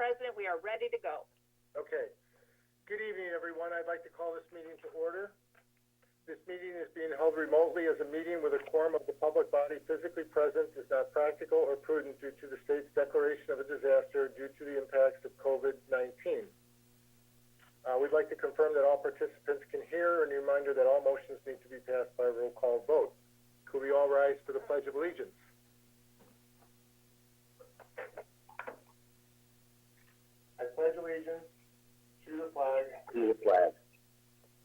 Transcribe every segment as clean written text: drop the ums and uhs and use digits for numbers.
President, we are ready to go. Okay. Good evening, everyone. I'd like to call this meeting to order. This meeting is being held remotely as a meeting with a quorum of the public body physically present is not practical or prudent due to the state's declaration of a disaster due to the impacts of COVID-19. We'd like to confirm that all participants can hear, and a reminder that all motions need to be passed by a roll call vote. Could we all rise for the Pledge of Allegiance? I pledge allegiance to the flag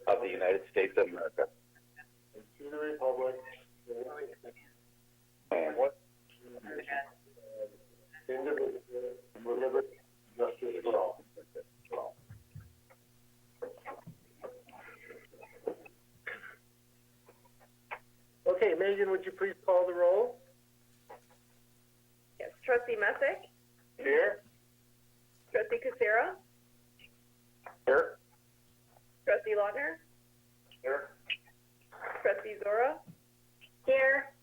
of the United States of America and to the republic and indivisible, with liberty and justice for all. Okay, Megan, would you please call the roll? Yes, Trustee Messick, Here. Trustee Kucera, Here. Trustee Lautner, Here. Trustee Zora, here.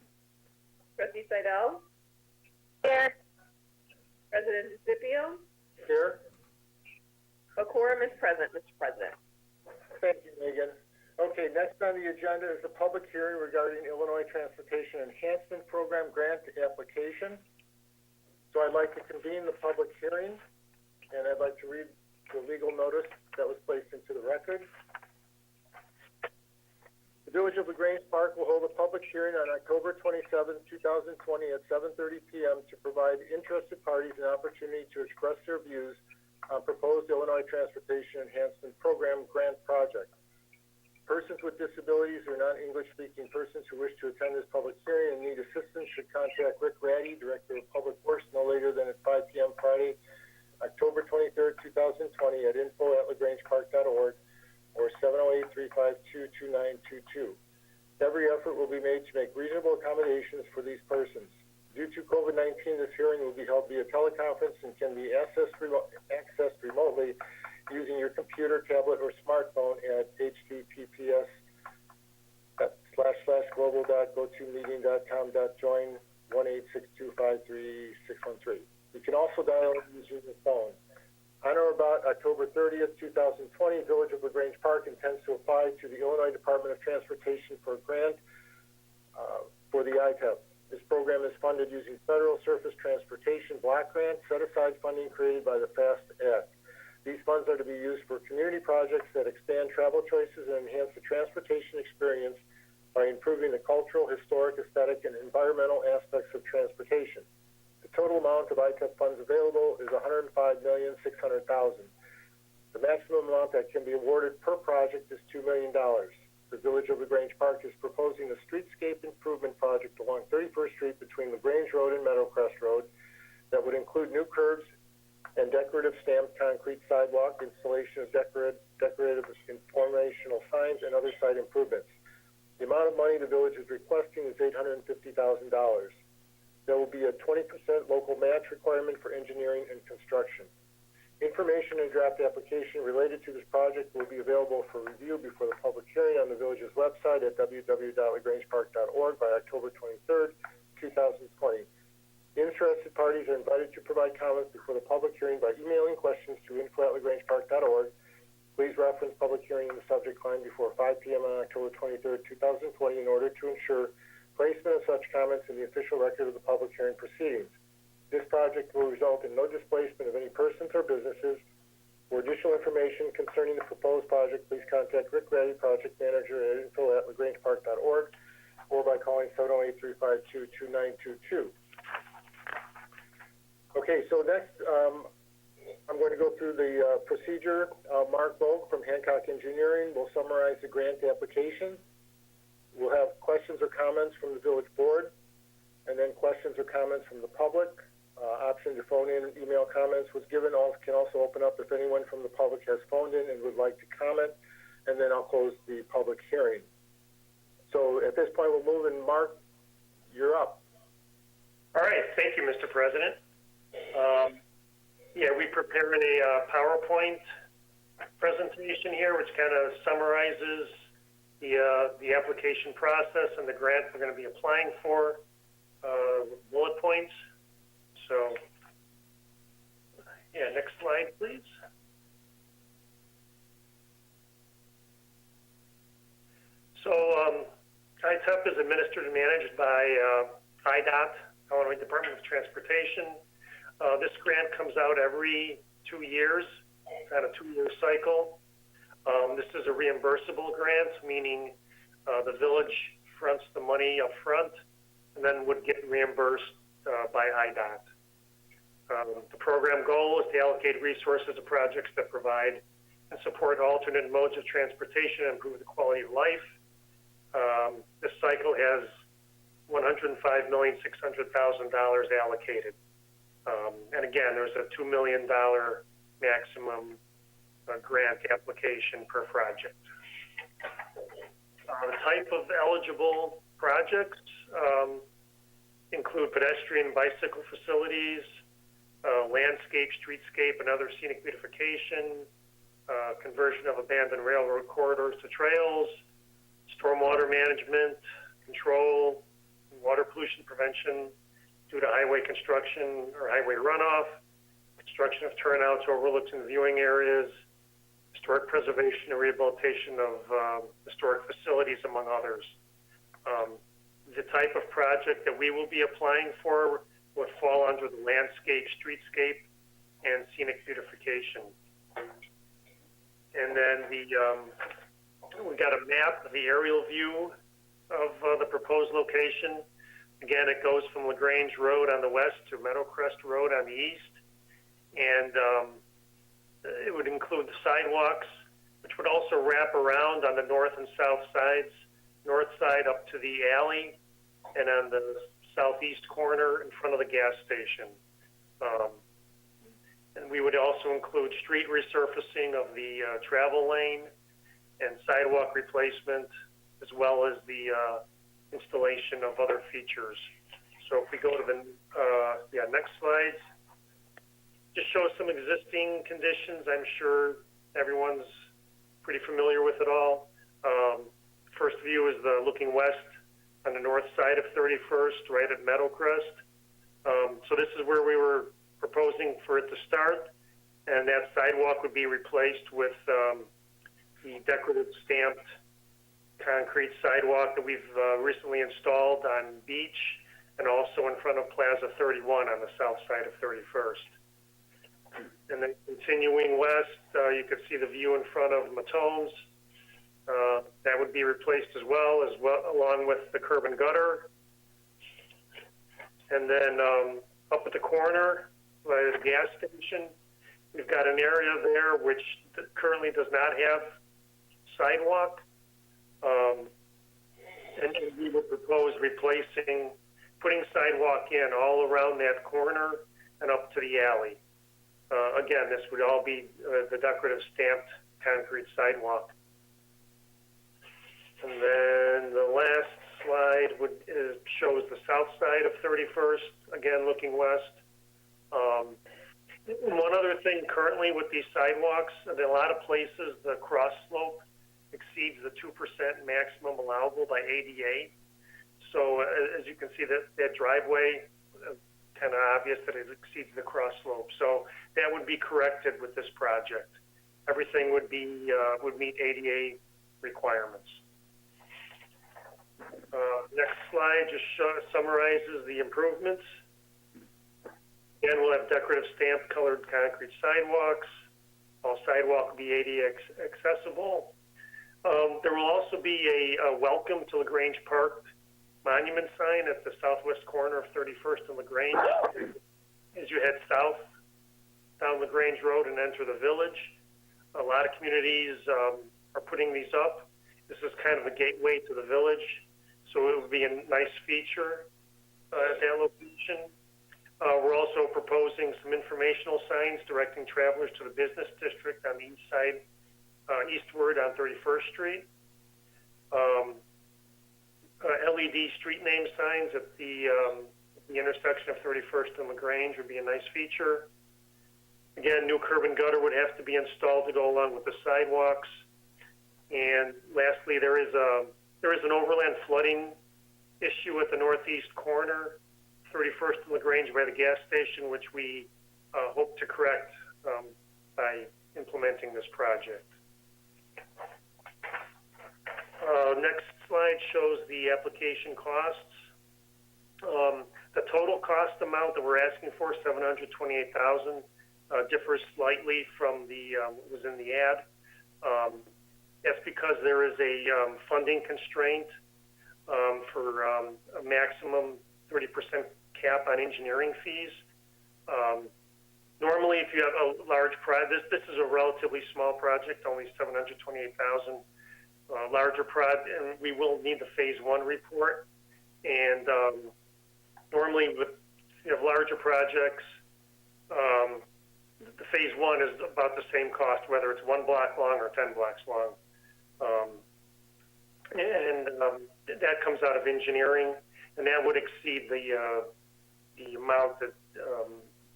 Trustee Seidel, here. President DeCipio, Here. a quorum is present, Mr. President. Thank you, Megan. Okay, next on the agenda is a public hearing regarding Illinois Transportation Enhancement Program grant application. So I'd like to convene the public hearing, and I'd like to read the legal notice that was placed into the record. The Village of Grange Park will hold a public hearing on October 27, 2020 at 7:30 p.m. to provide interested parties an opportunity to express their views on proposed Illinois Transportation Enhancement Program grant project. Persons with disabilities or non-English-speaking persons who wish to attend this public hearing and need assistance should contact Rick Ratty, Director of Public Works, no later than at 5 p.m. Friday, October 23, 2020 at info@lagrangepark.org or 708-352-2922. Every effort will be made to make reasonable accommodations for these persons. Due to COVID-19, this hearing will be held via teleconference and can be accessed remotely using your computer, tablet, or smartphone at https://global.gotomeeting.com.join 1-862-53613. You can also dial in using your phone. On or about October 30th, 2020, Village of LaGrange Park intends to apply to the Illinois Department of Transportation for a grant for the ITEP. This program is funded using Federal Surface Transportation Block Grant set-aside funding created by the FAST Act. These funds are to be used for community projects that expand travel choices and enhance the transportation experience by improving the cultural, historic, aesthetic, and environmental aspects of transportation. The total amount of ITEP funds available is $105,600,000. The maximum amount that can be awarded per project is $2 million. The Village of LaGrange Park is proposing a streetscape improvement project along 31st Street between LaGrange Road and Meadowcrest Road that would include new curbs and decorative stamped concrete sidewalk, installation of decorative informational signs, and other site improvements. The amount of money the village is requesting is $850,000. There will be a 20% local match requirement for engineering and construction. Information and draft application related to this project will be available for review before the public hearing on the village's website at www.lagrangepark.org by October 23, 2020. Interested parties are invited to provide comments before the public hearing by emailing questions to info@lagrangepark.org. Please reference public hearing in the subject line before 5 p.m. on October 23, 2020 in order to ensure placement of such comments in the official record of the public hearing proceedings. This project will result in no displacement of any persons or businesses. For additional information concerning the proposed project, please contact Rick Ratty, Project Manager at info@lagrangepark.org or by calling 708-352-2922. Okay, so next I'm going to go through the procedure. Mark Volk from Hancock Engineering will summarize the grant application. We'll have questions or comments from the village board, and then questions or comments from the public. Option to phone in and email comments was given. Can also open up if anyone from the public has phoned in and would like to comment, and then I'll close the public hearing. So at this point, we'll move, and Mark, you're up. All right, thank you, Mr. President. We prepared a PowerPoint presentation here, which kind of summarizes the application process and the grant we're going to be applying for, with bullet points. So Yeah, next slide, please. So ITEP is administered and managed by IDOT, Illinois Department of Transportation. This grant comes out every 2 years, on a 2-year cycle. This is a reimbursable grant, meaning the village fronts the money up front and then would get reimbursed by IDOT. The program goal is to allocate resources to projects that provide and support alternate modes of transportation and improve the quality of life. This cycle has $105,600,000 allocated. And again, there's a $2 million maximum grant application per project. The type of eligible projects include pedestrian and bicycle facilities, landscape, streetscape, and other scenic beautification, conversion of abandoned railroad corridors to trails, stormwater management, control, water pollution prevention due to highway construction or highway runoff, construction of turnouts, overlooks, and viewing areas, historic preservation and rehabilitation of historic facilities, among others. The type of project that we will be applying for would fall under the landscape, streetscape, and scenic beautification. And then we got a map of the aerial view of the proposed location. Again, it goes from LaGrange Road on the west to Meadowcrest Road on the east. And it would include the sidewalks, which would also wrap around on the north and south sides, north side up to the alley, and on the southeast corner in front of the gas station. And we would also include street resurfacing of the travel lane and sidewalk replacement, as well as the installation of other features. So if we go to the next slide, just shows some existing conditions. I'm sure everyone's pretty familiar with it all. First view is the looking west on the north side of 31st, right at Meadowcrest. So this is where we were proposing for it to start, and that sidewalk would be replaced with the decorative stamped concrete sidewalk that we've recently installed on Beach and also in front of Plaza 31 on the south side of 31st. And then continuing west, you could see the view in front of Matone's. That would be replaced as well, along with the curb and gutter. And then up at the corner by the gas station, we've got an area there which currently does not have sidewalk. And we would propose putting sidewalk in all around that corner and up to the alley. Again, this would all be the decorative stamped concrete sidewalk. And then the last slide shows the south side of 31st, again looking west. One other thing currently with these sidewalks, in a lot of places the cross slope exceeds the 2% maximum allowable by ADA. So as you can see, that driveway, kind of obvious that it exceeds the cross slope. So that would be corrected with this project. Everything would meet ADA requirements. Next slide just summarizes the improvements. Again, we'll have decorative stamped colored concrete sidewalks. All sidewalk will be ADA accessible. There will also be a welcome to LaGrange Park monument sign at the southwest corner of 31st and LaGrange. As you head south down LaGrange Road and enter the village, a lot of communities are putting these up. This is kind of a gateway to the village, so it would be a nice feature at that location. We're also proposing some informational signs directing travelers to the business district on the east side, eastward on 31st Street. LED street name signs at the intersection of 31st and LaGrange would be a nice feature. Again, new curb and gutter would have to be installed to go along with the sidewalks. And lastly, there is an overland flooding issue at the northeast corner, 31st and LaGrange by the gas station, which we hope to correct by implementing this project. Next slide shows the application costs. The total cost amount that we're asking for, $728,000, differs slightly from the what was in the ad. That's because there is a funding constraint for a maximum 30% cap on engineering fees. Normally, if you have a large project, this is a relatively small project, only $728,000. Larger project, and we will need the phase 1 report. And normally, with larger projects, the phase 1 is about the same cost, whether it's 1 block long or 10 blocks long. That comes out of engineering, and that would exceed the amount that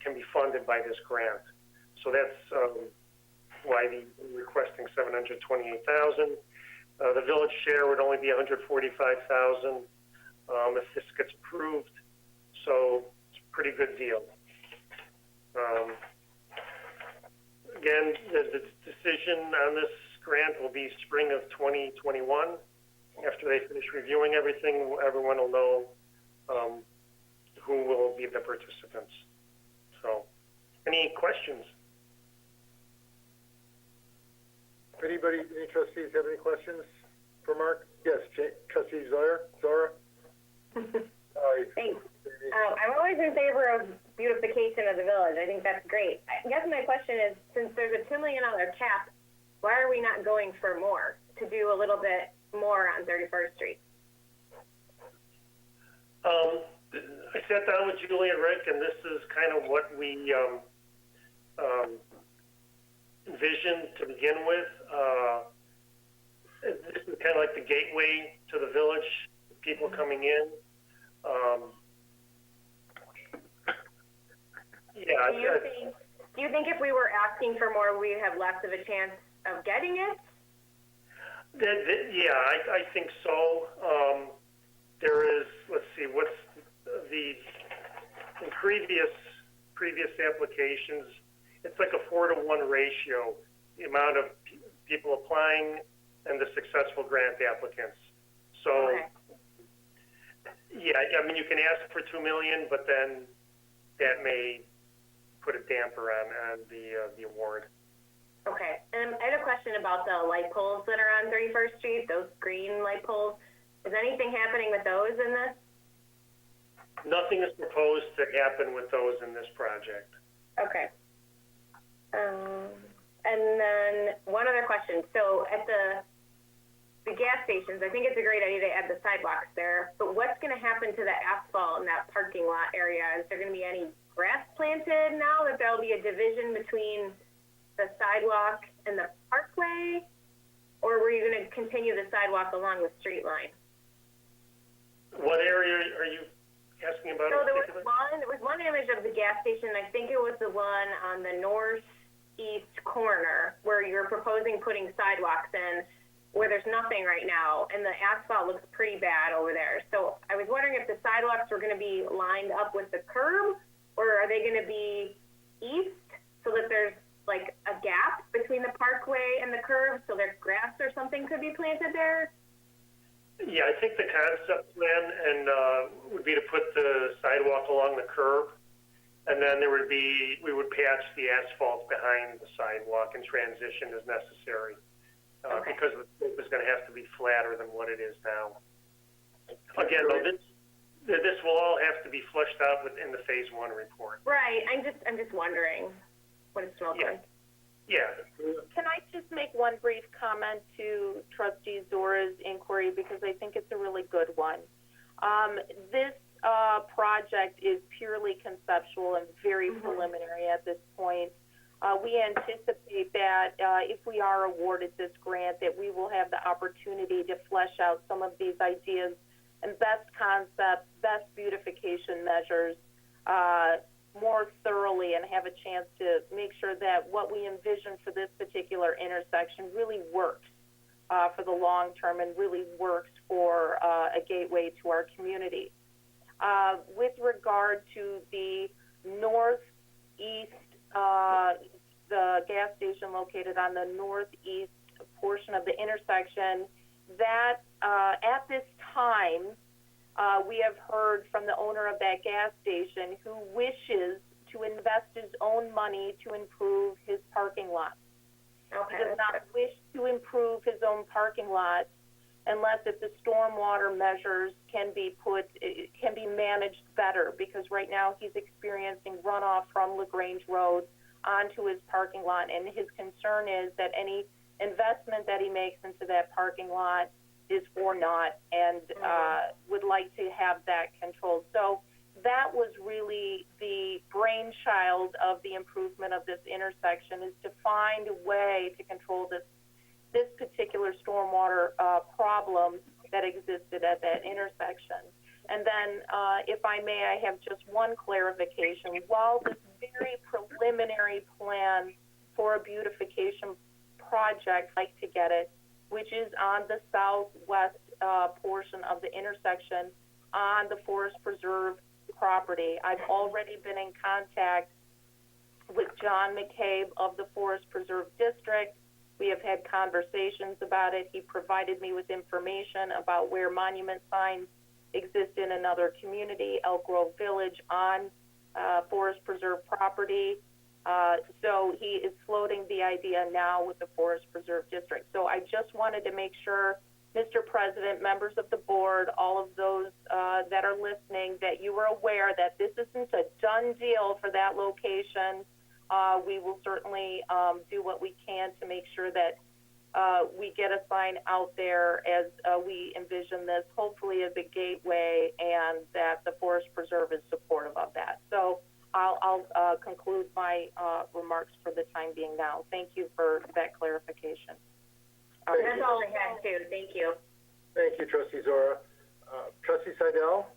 can be funded by this grant. So that's why we're requesting $728,000. The village share would only be $145,000 if this gets approved. So it's a pretty good deal. Again, the decision on this grant will be spring of 2021. After they finish reviewing everything, everyone will know who will be the participants. So, any questions? If anybody, any trustees have any questions for Mark? Yes, Trustee Zora? Thanks. I'm always in favor of beautification of the village. I think that's great. I guess my question is, since there's a $2 million cap, why are we not going for more, to do a little bit more on 31st Street? I sat down with Julie and Rick, and this is kind of what we envisioned to begin with. This is kind of like the gateway to the village, people coming in. Do you think if we were asking for more, we'd have less of a chance of getting it? Yeah, I think so. There is, let's see, what's in previous applications, it's like a 4-to-1 ratio, the amount of people applying and the successful grant applicants. So, okay. Yeah, I mean, you can ask for $2 million, but then that may put a damper on the award. Okay, and I had a question about the light poles that are on 31st Street, those green light poles. Is anything happening with those in this? Nothing is proposed to happen with those in this project. Okay. And then one other question. So at the gas stations, I think it's a great idea to add the sidewalks there, but what's going to happen to the asphalt in that parking lot area? Is there going to be any grass planted now that there'll be a division between the sidewalk and the parkway? Or were you going to continue the sidewalk along the street line? What area are you asking about? So there was one image of the gas station. I think it was the one on the northeast corner where you're proposing putting sidewalks in, where there's nothing right now, and the asphalt looks pretty bad over there. So I was wondering if the sidewalks were going to be lined up with the curb, or are they going to be east so that there's like a gap between the parkway and the curb so there's grass or something could be planted there? Yeah, I think the concept plan would be to put the sidewalk along the curb, and then we would patch the asphalt behind the sidewalk and transition as necessary. Okay. Because the slope is going to have to be flatter than what it is now. Again, though, this will all have to be fleshed out within the phase 1 report. Right. I'm just wondering what it smells like. Yeah. Can I just make one brief comment to Trustee Zora's inquiry, because I think it's a really good one. This project is purely conceptual and very preliminary at this point. We anticipate that if we are awarded this grant, that we will have the opportunity to flesh out some of these ideas and best concepts, best beautification measures more thoroughly, and have a chance to make sure that what we envision for this particular intersection really works for the long term and really works for a gateway to our community. With regard to the northeast the gas station located on the northeast portion of the intersection, that at this time, we have heard from the owner of that gas station who wishes to invest his own money to improve his parking lot. Okay. He does not wish to improve his own parking lot unless if the stormwater measures can be managed better, because right now he's experiencing runoff from Grange Road onto his parking lot, and his concern is that any investment that he makes into that parking lot is for naught, and would like to have that controlled. So that was really the brainchild of the improvement of this intersection, is to find a way to control this particular stormwater problem that existed at that intersection. And then, if I may, I have just one clarification. While this very preliminary plan for a beautification project, I'd like to get it, which is on the southwest portion of the intersection on the Forest Preserve property. I've already been in contact with John McCabe of the Forest Preserve District. We have had conversations about it. He provided me with information about where monument signs exist in another community, Elk Grove Village, on Forest Preserve property. So he is floating the idea now with the Forest Preserve District. So I just wanted to make sure, Mr. President, members of the board, all of those that are listening, that you are aware that this isn't a done deal for that location. We will certainly do what we can to make sure that we get a sign out there as we envision this, hopefully as a gateway, and that the Forest Preserve is supportive of that. So I'll conclude my remarks for the time being now. Thank you for that clarification. That's all I had too. Thank you. Thank you, Trustee Zora. Trustee Seidel?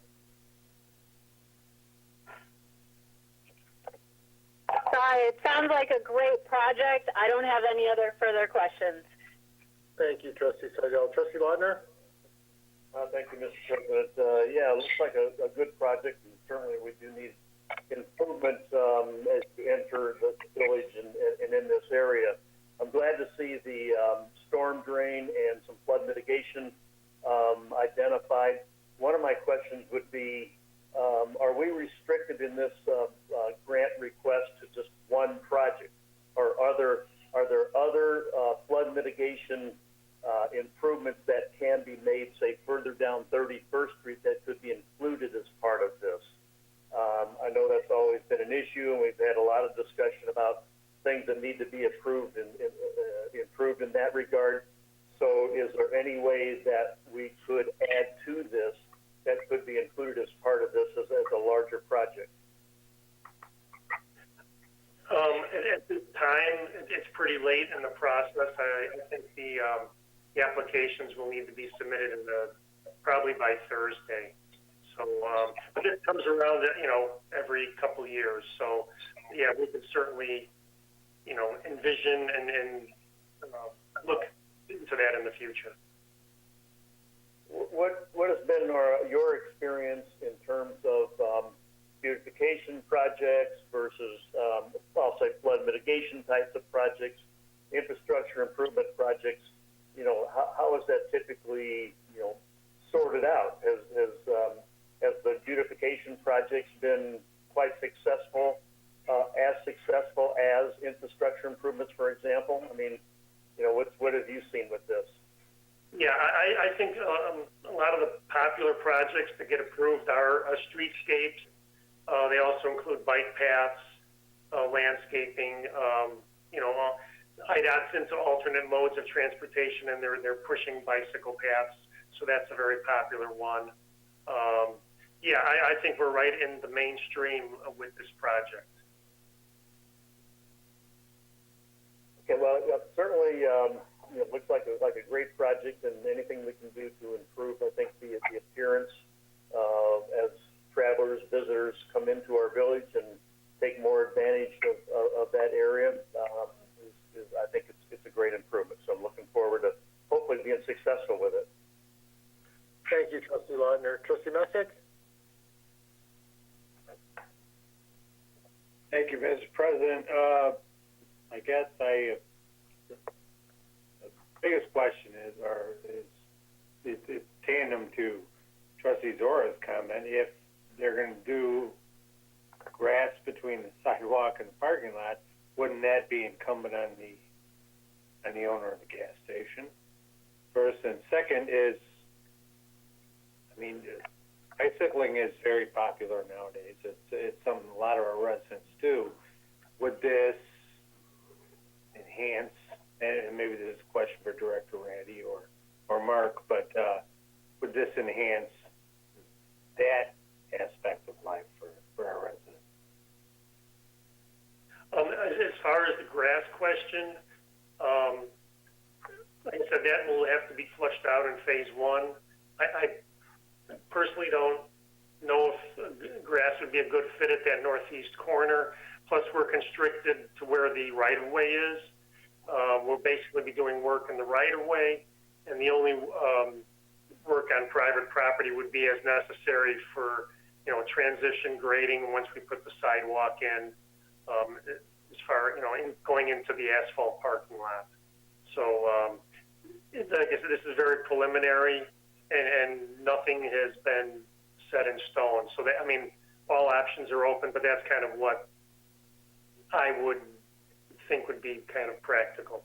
Sorry, it sounds like a great project. I don't have any other further questions. Thank you, Trustee Seidel. Trustee Lautner? Thank you, Mr. President. Yeah, it looks like a good project, and certainly we do need improvements as we enter the village and in this area. I'm glad to see the storm drain and some flood mitigation identified. One of my questions would be, are we restricted in this grant request to just one project, or are there other flood mitigation improvements that can be made, say, further down 31st Street that could be included as part of this? I know that's always been an issue, and we've had a lot of discussion about things that need to be improved in that regard. So is there any way that we could add to this that could be included as part of this as a larger project? At this time, it's pretty late in the process. I think the applications will need to be submitted probably by Thursday. So, but it comes around, every couple of years. So, yeah, we could certainly, envision and look into that in the future. What has been your experience in terms of beautification projects versus, I'll say, flood mitigation types of projects, infrastructure improvement projects? How is that typically, sorted out? Has the beautification projects been quite successful, as successful as infrastructure improvements, for example? I mean, what have you seen with this? Yeah, I think a lot of the popular projects that get approved are streetscapes. They also include bike paths, landscaping, IDOT's into alternate modes of transportation, and they're pushing bicycle paths, so that's a very popular one. Yeah, I think we're right in the mainstream with this project. Okay, well, certainly, it looks like a great project, and anything we can do to improve, I think, the appearance as travelers, visitors come into our village and take more advantage of that area, I think it's a great improvement. So I'm looking forward to hopefully being successful with it. Thank you, Trustee Lautner. Trustee Messick? Thank you, Mr. President. I I guess the biggest question is tandem to Trustee Zora's comment, if they're going to do grass between the sidewalk and the parking lot, wouldn't that be incumbent on the owner of the gas station? First, and second is, I mean, bicycling is very popular nowadays. It's something a lot of our residents do. Would this enhance, and maybe this is a question for Director Randy or Mark, but would this enhance that aspect of life for our residents? As far as the grass question, like I said, that will have to be flushed out in phase one. I personally don't know if grass would be a good fit at that northeast corner. Plus, we're constricted to where the right-of-way is. We'll basically be doing work in the right-of-way, and the only work on private property would be as necessary for, transition grading once we put the sidewalk in, as far, going into the asphalt parking lot. So, like I said, this is very preliminary, and nothing has been set in stone. So, all options are open, but that's kind of what I would think would be kind of practical.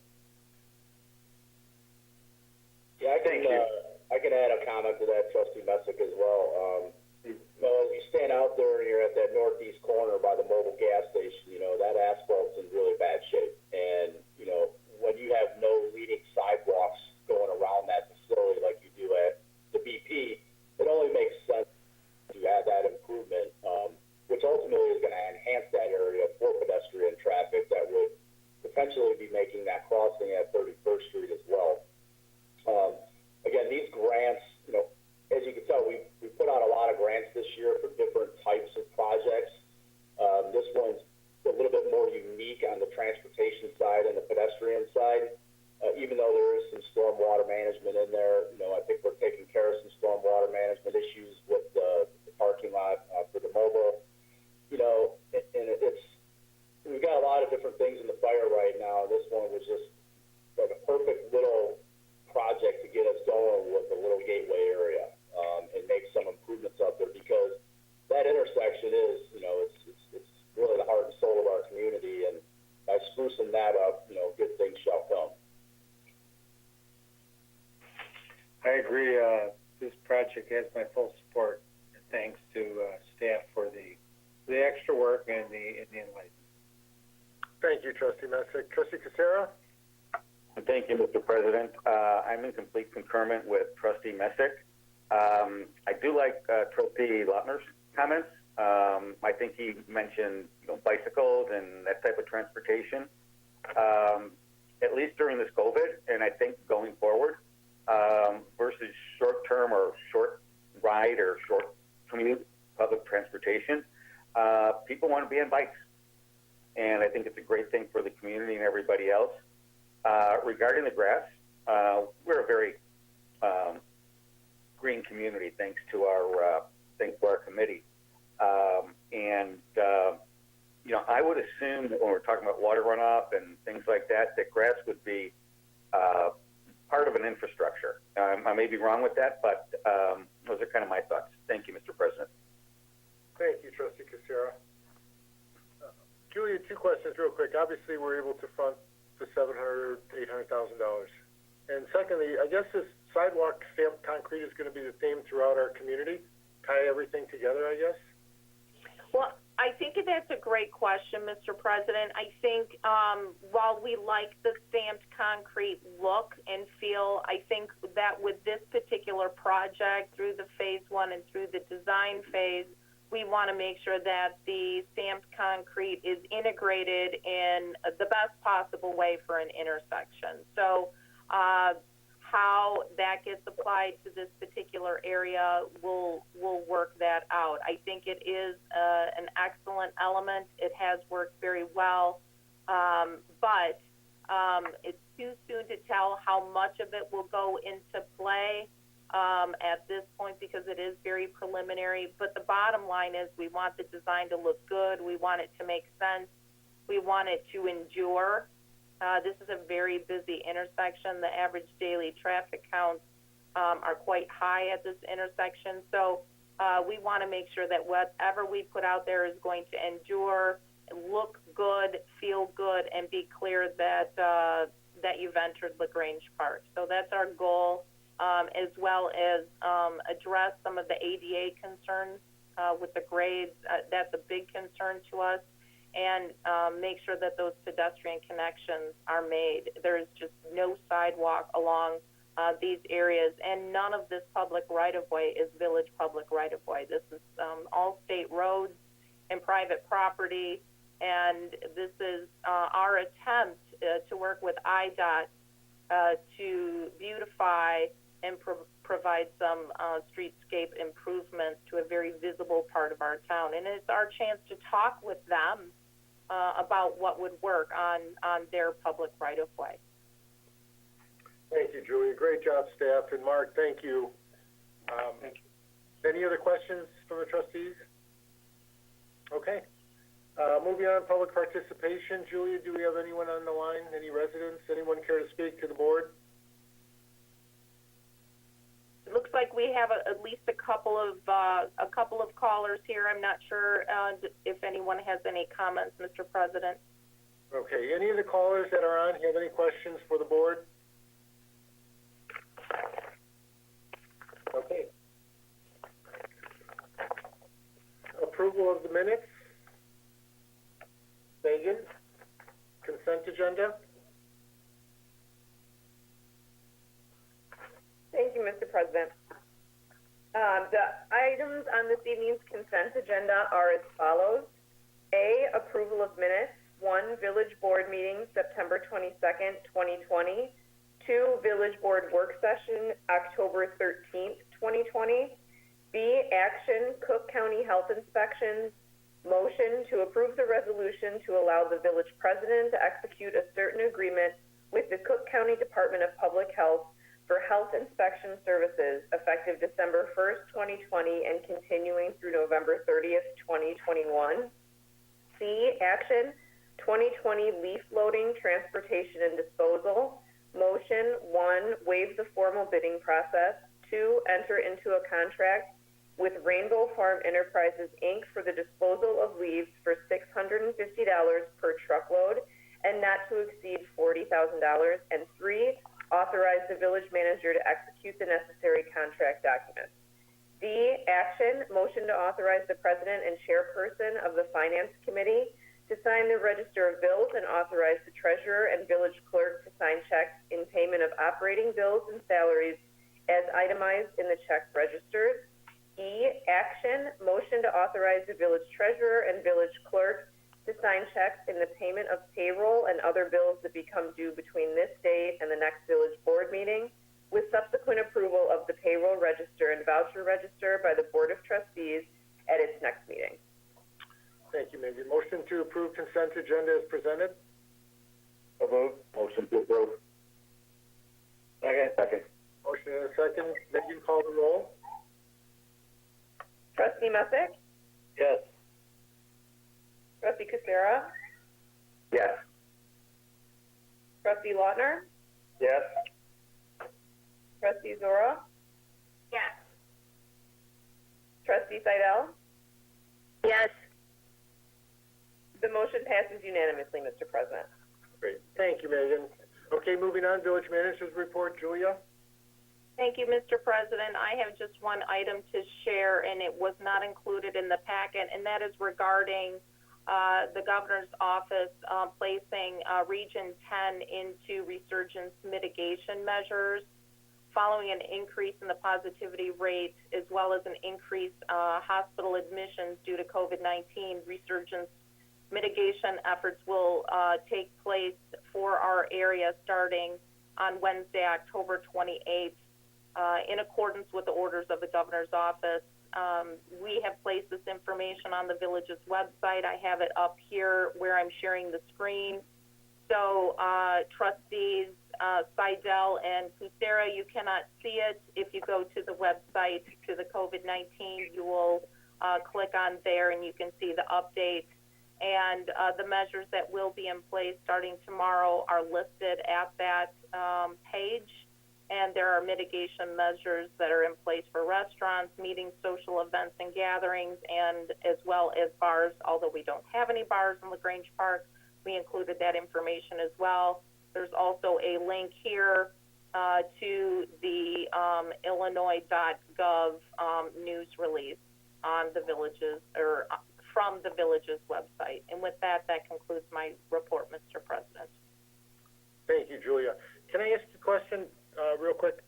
Yeah, I can add a comment to that, Trustee Messick, as well. As you stand out there and you're at that northeast corner by the mobile gas station, that asphalt's in really bad shape. And, when you have no leading sidewalks going around that facility like you do at the BP, it only makes sense to add that improvement, which ultimately is going to enhance that area for pedestrian traffic that would potentially be making that crossing at 31st Street as well. Again, these grants, as you can tell, we put out a lot of grants this year for different types of projects. This one's a little bit more unique on the transportation side and the pedestrian side. Even though there is some stormwater management in there, I think we're taking care of some stormwater management issues with the parking lot for the mobile. And we've got a lot of different things in the fire right now. This one was just like a perfect little project to get us going with the little gateway area and make some improvements up there, because that intersection is, it's really the heart and soul of our community, and by sprucing that up, good things shall come. I agree. This project has my full support. Thanks to staff for the extra work and the enlightenment. Thank you, Trustee Messick. Trustee Casera? Thank you, Mr. President. I'm in complete concurrence with Trustee Messick. I do like Trustee Lautner's comments. I think he mentioned bicycles and that type of transportation, at least during this COVID, and I think going forward, versus short-term or short ride or short commute public transportation, people want to be on bikes, and I think it's a great thing for the community and everybody else. Regarding the grass, we're a very green community, thanks to our committee. I would assume that when we're talking about water runoff and things like that, that grass would be part of an infrastructure. I may be wrong with that, but those are kind of my thoughts. Thank you, Mr. President. Thank you, Trustee Casera. Julia, two questions real quick. Obviously, we're able to fund the $700,000 to $800,000. And secondly, I guess this sidewalk stamped concrete is going to be the theme throughout our community, tie everything together, I guess? Well, I think that's a great question, Mr. President. I think while we like the stamped concrete look and feel, I think that with this particular project, through the phase one and through the design phase, we want to make sure that the stamped concrete is integrated in the best possible way for an intersection. So how that gets applied to this particular area, we'll work that out. I think it is an excellent element. It has worked very well, but it's too soon to tell how much of it will go into play at this point, because it is very preliminary. But the bottom line is we want the design to look good. We want it to make sense. We want it to endure. This is a very busy intersection. The average daily traffic counts are quite high at this intersection. So we want to make sure that whatever we put out there is going to endure, look good, feel good, and be clear that that you've entered LaGrange Park. So that's our goal, as well as address some of the ADA concerns with the grades. That's a big concern to us, and make sure that those pedestrian connections are made. There is just no sidewalk along these areas, and none of this public right-of-way is village public right-of-way. This is all state roads and private property, and this is our attempt to work with IDOT to beautify and provide some streetscape improvements to a very visible part of our town. And it's our chance to talk with them about what would work on their public right-of-way. Thank you, Julia. Great job, staff. And Mark, thank you. Any other questions from the trustees? Okay. Moving on, public participation. Julia, do we have anyone on the line? Any residents? Anyone care to speak to the board? It looks like we have at least a couple of callers here. I'm not sure if anyone has any comments, Mr. President. Okay. Any of the callers that are on have any questions for the board? Okay. Approval of the minutes. Megan, consent agenda. Thank you, Mr. President. The items on this evening's consent agenda are as follows. A, approval of minutes. 1, Village Board meeting, September 22nd, 2020. 2, Village Board work session, October 13th, 2020. B, action, Cook County Health Inspections. Motion to approve the resolution to allow the village president to execute a certain agreement with the Cook County Department of Public Health for health inspection services effective December 1st, 2020 and continuing through November 30th, 2021. C, action, 2020 leaf loading, transportation, and disposal. Motion, 1, waive the formal bidding process. 2, enter into a contract with Rainbow Farm Enterprises, Inc. for the disposal of leaves for $650 per truckload and not to exceed $40,000. And 3, authorize the village manager to execute the necessary contract documents. D, action, motion to authorize the president and chairperson of the Finance Committee to sign the Register of Bills and authorize the treasurer and village clerk to sign checks in payment of operating bills and salaries as itemized in the check registers. E, action, motion to authorize the village treasurer and village clerk to sign checks in the payment of payroll and other bills that become due between this date and the next village board meeting, with subsequent approval of the payroll register and voucher register by the Board of Trustees at its next meeting. Thank you, Megan. Motion to approve consent agenda is presented. So moved. Motion to approve. Second. Motion and a second. Megan, call the roll. Trustee Messick? Yes. Trustee Kucera? Yes. Trustee Lautner? Yes. Trustee Zora? Yes. Trustee Seidel? Yes. The motion passes unanimously, Mr. President. Great. Thank you, Megan. Okay, moving on. Village manager's report. Julia? Thank you, Mr. President. I have just one item to share, and it was not included in the packet, and that is regarding the governor's office placing Region 10 into resurgence mitigation measures following an increase in the positivity rate as well as an increased hospital admissions due to COVID-19. Resurgence mitigation efforts will take place for our area starting on Wednesday, October 28th. In accordance with the orders of the governor's office. We have placed this information on the village's website. I have it up here where I'm sharing the screen. So trustees Seidel and Kucera, you cannot see it. If you go to the website to the COVID-19, you will click on there and you can see the update. And the measures that will be in place starting tomorrow are listed at that page. And there are mitigation measures that are in place for restaurants, meetings, social events, and gatherings, and as well as bars. Although we don't have any bars in LaGrange Park, we included that information as well. There's also a link here to the Illinois.gov news release on the villages, or from the village's website. And with that, that concludes my report, Mr. President. Thank you, Julia. Can I ask a question real quick?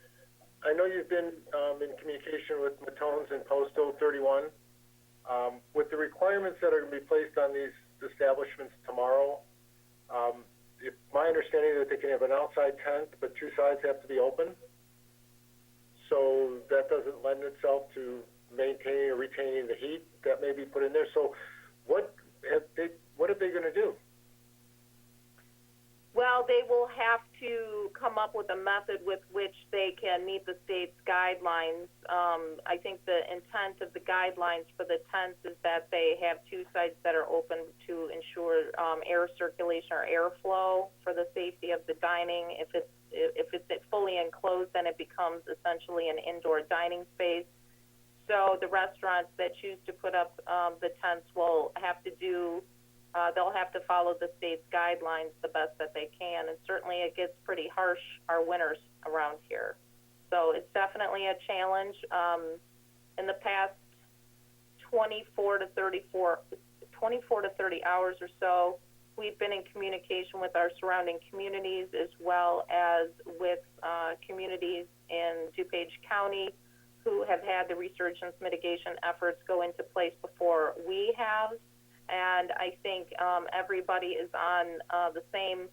I know you've been in communication with Matones and Postal 31. With the requirements that are going to be placed on these establishments tomorrow, it's my understanding that they can have an outside tent, but two sides have to be open. So that doesn't lend itself to maintaining or retaining the heat that may be put in there. So what are they going to do? Well, they will have to come up with a method with which they can meet the state's guidelines. I think the intent of the guidelines for the tents is that they have two sides that are open to ensure air circulation or airflow for the safety of the dining. If it's fully enclosed, then it becomes essentially an indoor dining space. So the restaurants that choose to put up the tents will have to do they'll have to follow the state's guidelines the best that they can, and certainly it gets pretty harsh our winters around here. So it's definitely a challenge. In the past 24 to 30 hours or so, we've been in communication with our surrounding communities as well as with communities in DuPage County who have had the resurgence mitigation efforts go into place before we have. And I think everybody is on the same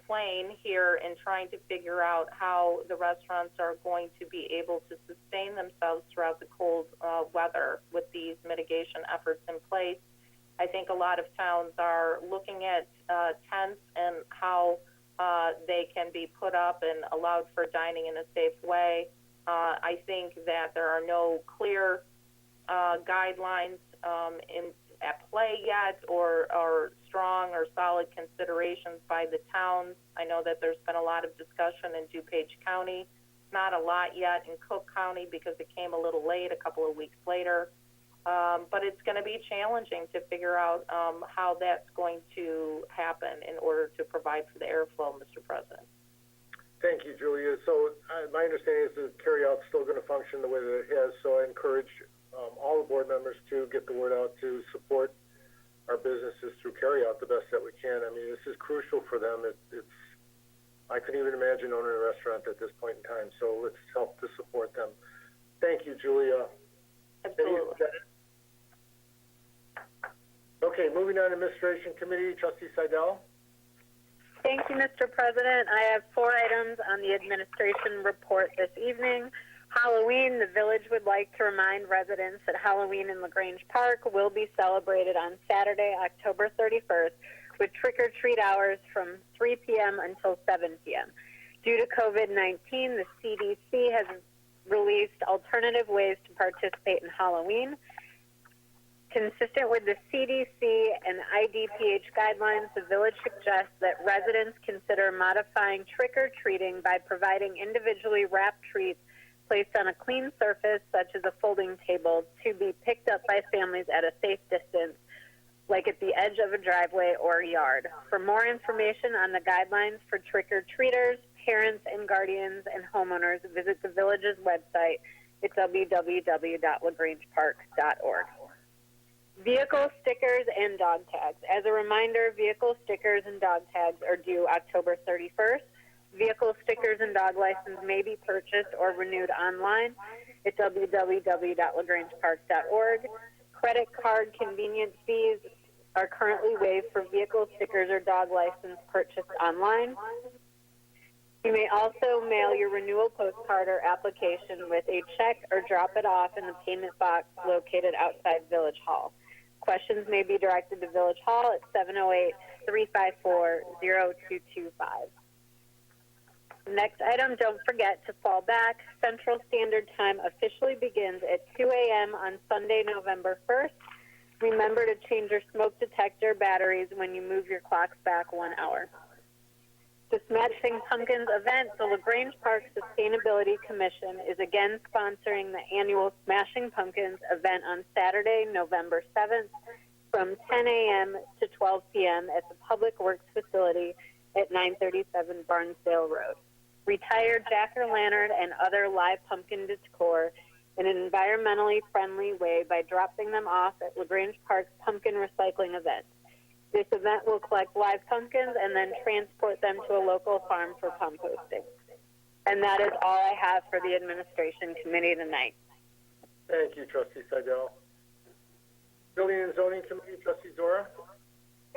plane here in trying to figure out how the restaurants are going to be able to sustain themselves throughout the cold weather with these mitigation efforts in place. I think a lot of towns are looking at tents and how they can be put up and allowed for dining in a safe way. I think that there are no clear guidelines at play yet, or strong or solid considerations by the towns. I know that there's been a lot of discussion in DuPage County, not a lot yet in Cook County because it came a little late, a couple of weeks later. But it's going to be challenging to figure out how that's going to happen in order to provide for the airflow, Mr. President. Thank you, Julia. So my understanding is that carryout's still going to function the way that it has, so I encourage all the board members to get the word out to support our businesses through carryout the best that we can. I mean, this is crucial for them. I couldn't even imagine owning a restaurant at this point in time, so let's help to support them. Thank you, Julia. Absolutely. Okay, moving on to Administration Committee, Trustee Seidel. Thank you, Mr. President. I have 4 items on the administration report this evening. Halloween, the village would like to remind residents that Halloween in LaGrange Park will be celebrated on Saturday, October 31st, with trick-or-treat hours from 3 p.m. until 7 p.m. Due to COVID-19, the CDC has released alternative ways to participate in Halloween. Consistent with the CDC and IDPH guidelines, the village suggests that residents consider modifying trick-or-treating by providing individually wrapped treats placed on a clean surface, such as a folding table, to be picked up by families at a safe distance, like at the edge of a driveway or a yard. For more information on the guidelines for trick-or-treaters, parents and guardians and homeowners, visit the village's website at www.lagrangepark.org. Vehicle stickers and dog tags. As a reminder, vehicle stickers and dog tags are due October 31st. Vehicle stickers and dog license may be purchased or renewed online at www.lagrangepark.org. Credit card convenience fees are currently waived for vehicle stickers or dog license purchased online. You may also mail your renewal postcard or application with a check or drop it off in the payment box located outside Village Hall. Questions may be directed to Village Hall at 708-354-0225. Next item, don't forget to fall back. Central Standard Time officially begins at 2 a.m. on Sunday, November 1st. Remember to change your smoke detector batteries when you move your clocks back 1 hour. The Smashing Pumpkins event, the LaGrange Park Sustainability Commission is again sponsoring the annual Smashing Pumpkins event on Saturday, November 7th from 10 a.m. to 12 p.m. at the Public Works Facility at 937 Barnesdale Road. Retire jack-o'-lantern and other live pumpkin decor in an environmentally friendly way by dropping them off at LaGrange Park's pumpkin recycling event. This event will collect live pumpkins and then transport them to a local farm for composting. And that is all I have for the Administration Committee tonight. Thank you, Trustee Seidel. Building and Zoning Committee, Trustee Zora.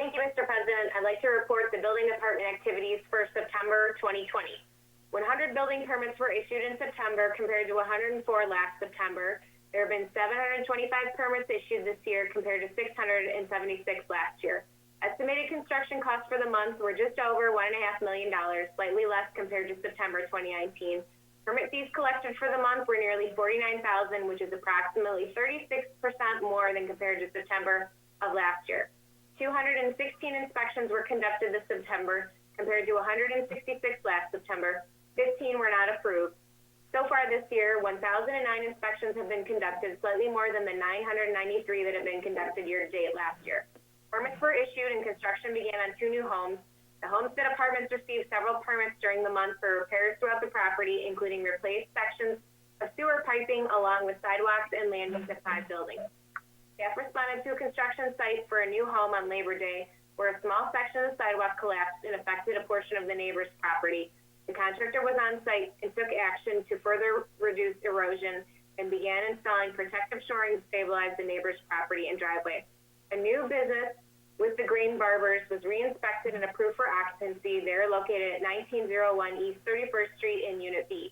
Thank you, Mr. President. I'd like to report the building department activities for September 2020. 100 building permits were issued in September compared to 104 last September. There have been 725 permits issued this year compared to 676 last year. Estimated construction costs for the month were just over $1.5 million, slightly less compared to September 2019. Permit fees collected for the month were nearly $49,000, which is approximately 36% more than compared to September of last year. 216 inspections were conducted this September compared to 166 last September. 15 were not approved. So far this year, 1,009 inspections have been conducted, slightly more than the 993 that have been conducted year-to-date last year. Permits were issued and construction began on 2 new homes. The Homestead Apartments received several permits during the month for repairs throughout the property, including replaced sections of sewer piping along with sidewalks and landings at 5 buildings. Staff responded to a construction site for a new home on Labor Day, where a small section of the sidewalk collapsed and affected a portion of the neighbor's property. The contractor was on site and took action to further reduce erosion and began installing protective shoring to stabilize the neighbor's property and driveway. A new business with the Green Barbers was re-inspected and approved for occupancy. They're located at 1901 East 31st Street in Unit B.